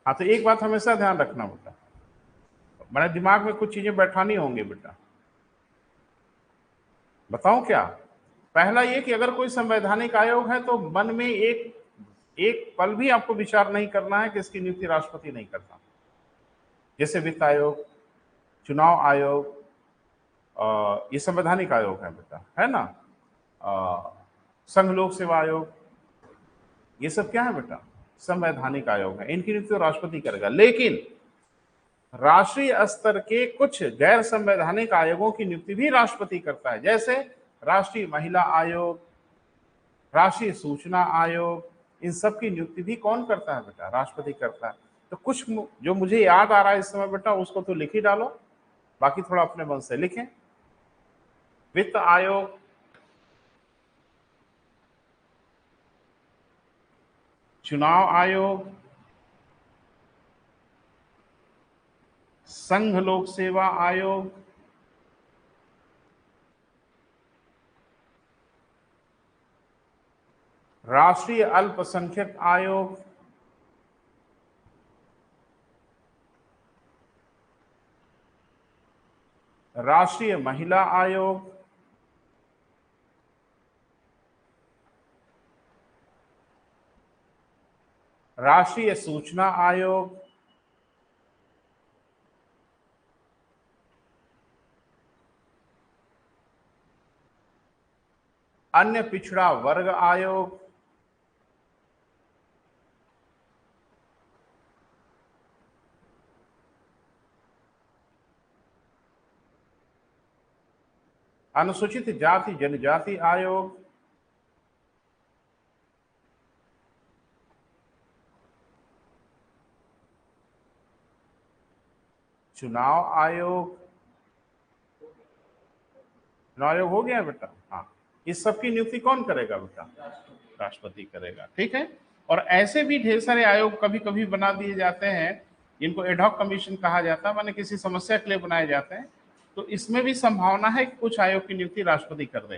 हाँ तो एक बात हमेशा ध्यान रखना बेटा, मैंने दिमाग में कुछ चीजें बैठानी होंगी बेटा, बताऊं क्या। पहला ये कि अगर कोई संवैधानिक आयोग है तो मन में एक एक पल भी आपको विचार नहीं करना है कि इसकी नियुक्ति राष्ट्रपति नहीं करता। जैसे वित्त आयोग, चुनाव आयोग, ये संवैधानिक आयोग है बेटा, है ना। संघ लोक सेवा आयोग, ये सब क्या है बेटा, संवैधानिक आयोग है, इनकी नियुक्ति तो राष्ट्रपति करेगा। लेकिन राष्ट्रीय स्तर के कुछ गैर संवैधानिक आयोगों की नियुक्ति भी राष्ट्रपति करता है, जैसे राष्ट्रीय महिला आयोग, राष्ट्रीय सूचना आयोग, इन सब की नियुक्ति भी कौन करता है बेटा, राष्ट्रपति करता है। तो कुछ जो मुझे याद आ रहा है इस समय बेटा उसको तो लिख ही डालो, बाकी थोड़ा अपने मन से लिखें। वित्त आयोग, चुनाव आयोग, संघ लोक सेवा आयोग, राष्ट्रीय अल्पसंख्यक आयोग, राष्ट्रीय महिला आयोग, राष्ट्रीय सूचना आयोग, अन्य पिछड़ा वर्ग आयोग, अनुसूचित जाति जनजाति आयोग, चुनाव आयोग, चुनाव आयोग हो गया बेटा। हाँ इस सब की नियुक्ति कौन करेगा बेटा, राष्ट्रपति करेगा। ठीक है, और ऐसे भी ढेर सारे आयोग कभी कभी बना दिए जाते हैं जिनको एडहॉक कमीशन कहा जाता है, माने किसी समस्या के लिए बनाए जाते हैं। तो इसमें भी संभावना है कि कुछ आयोग की नियुक्ति राष्ट्रपति कर दे।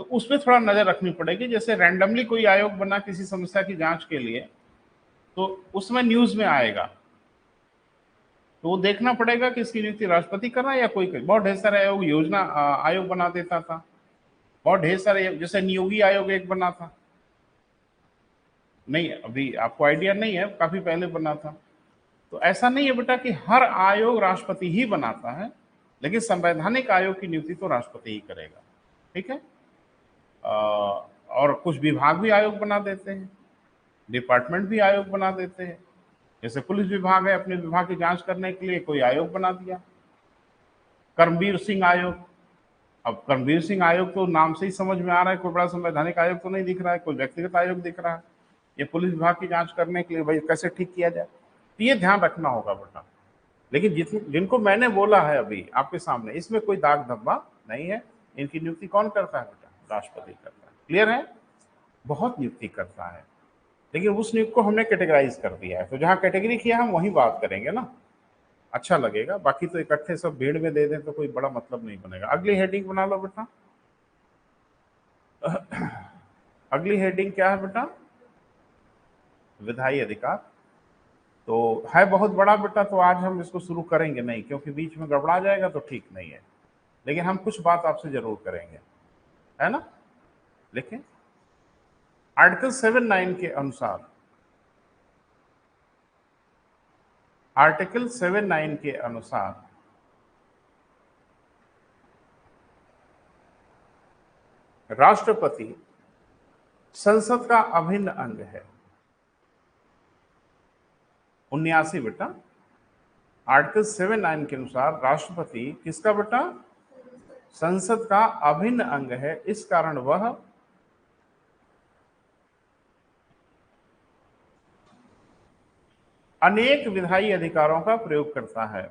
तो उस पर थोड़ा नजर रखनी पड़ेगी। जैसे रैंडमली कोई आयोग बना किसी समस्या की जांच के लिए, तो उसमें न्यूज में आएगा, तो वो देखना पड़ेगा कि इसकी नियुक्ति राष्ट्रपति कर रहा है या कोई बहुत ढेर सारे आयोग योजना आयोग बना देता था, बहुत ढेर सारे, जैसे नियोगी आयोग एक बना था, नहीं अभी आपको आइडिया नहीं है, काफी पहले बना था। तो ऐसा नहीं है बेटा कि हर आयोग राष्ट्रपति ही बनाता है, लेकिन संवैधानिक आयोग की नियुक्ति तो राष्ट्रपति ही करेगा। ठीक है। और कुछ विभाग भी आयोग बना देते हैं, डिपार्टमेंट भी आयोग बना देते हैं। जैसे पुलिस विभाग है, अपने विभाग की जांच करने के लिए कोई आयोग बना दिया, कर्मवीर सिंह आयोग। अब कर्मवीर सिंह आयोग तो नाम से ही समझ में आ रहा है कोई बड़ा संवैधानिक आयोग तो नहीं दिख रहा है, कोई व्यक्तिगत आयोग दिख रहा है। ये पुलिस विभाग की जांच करने के लिए भाई कैसे ठीक किया जाए, तो ये ध्यान रखना होगा बेटा। लेकिन जिनको मैंने बोला है अभी आपके सामने, इसमें कोई दाग धब्बा नहीं है। इनकी नियुक्ति कौन करता है बेटा? राष्ट्रपति करता है। क्लियर है? बहुत नियुक्ति करता है, लेकिन उस नियुक्त को हमने कैटेगराइज कर दिया है, तो जहां कैटेगरी किया हम वहीं बात करेंगे ना, अच्छा लगेगा। बाकी तो इकट्ठे सब भीड़ में दे दें तो कोई बड़ा मतलब नहीं बनेगा। अगली हेडिंग बना लो बेटा। अगली हेडिंग क्या है बेटा? विधायी अधिकार। तो है बहुत बड़ा बेटा, तो आज हम इसको शुरू करेंगे नहीं, क्योंकि बीच में गड़बड़ा जाएगा तो ठीक नहीं है। लेकिन हम कुछ बात आपसे जरूर करेंगे, है ना? लेकिन आर्टिकल 7(9) के अनुसार, आर्टिकल 7(9) के अनुसार राष्ट्रपति संसद का अभिन्न अंग है। 79 बेटा, आर्टिकल 7(9) के अनुसार राष्ट्रपति किसका बेटा? संसद का अभिन्न अंग है। इस कारण वह अनेक विधायी अधिकारों का प्रयोग करता है।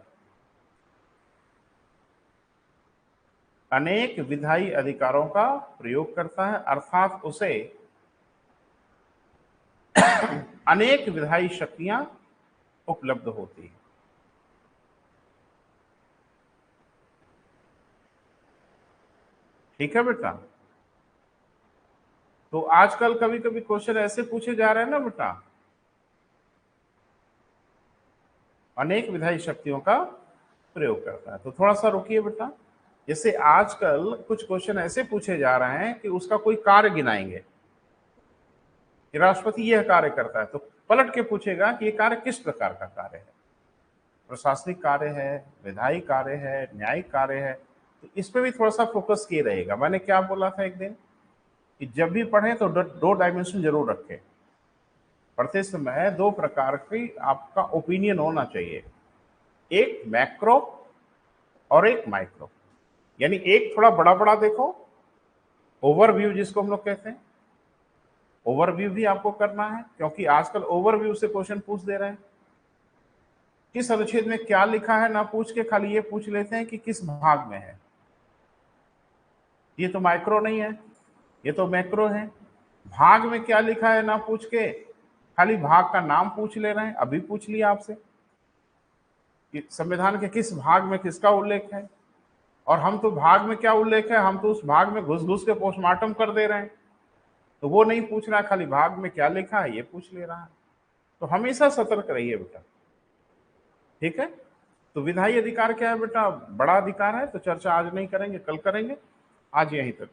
अनेक विधायी अधिकारों का प्रयोग करता है, अर्थात उसे अनेक विधायी शक्तियां उपलब्ध होती है। ठीक है बेटा? तो आजकल कभी कभी क्वेश्चन ऐसे पूछे जा रहे हैं ना बेटा, अनेक विधायी शक्तियों का प्रयोग करता है। तो थोड़ा सा रुकिए बेटा। जैसे आजकल कुछ क्वेश्चन ऐसे पूछे जा रहे हैं कि उसका कोई कार्य गिनाएंगे कि राष्ट्रपति यह कार्य करता है, तो पलट के पूछेगा कि यह कार्य किस प्रकार का कार्य है, प्रशासनिक कार्य है, विधायी कार्य है, न्यायिक कार्य है। तो इस पे भी थोड़ा सा फोकस किए रहेगा। मैंने क्या बोला था एक दिन कि जब भी पढ़ें तो दो डायमेंशन जरूर रखें। पढ़ते समय दो प्रकार की आपका ओपिनियन होना चाहिए, एक मैक्रो और एक माइक्रो। यानी एक थोड़ा बड़ा बड़ा देखो, ओवरव्यू जिसको हम लोग कहते हैं, ओवरव्यू भी आपको करना है, क्योंकि आजकल ओवरव्यू से क्वेश्चन पूछ दे रहे हैं। किस अनुच्छेद में क्या लिखा है ना पूछ के खाली ये पूछ लेते हैं कि किस भाग में है। ये तो माइक्रो नहीं है, ये तो मैक्रो है। भाग में क्या लिखा है ना पूछ के खाली भाग का नाम पूछ ले रहे हैं। अभी पूछ लिया आपसे कि संविधान के किस भाग में किसका उल्लेख है, और हम तो भाग में क्या उल्लेख है, हम तो उस भाग में घुस घुस के पोस्टमार्टम कर दे रहे हैं। तो वो नहीं पूछ रहा, खाली भाग में क्या लिखा है ये पूछ ले रहा है। तो हमेशा सतर्क रहिए बेटा। ठीक है? तो विधायी अधिकार क्या है बेटा? बड़ा अधिकार है, तो चर्चा आज नहीं करेंगे, कल करेंगे। आज यहीं तक।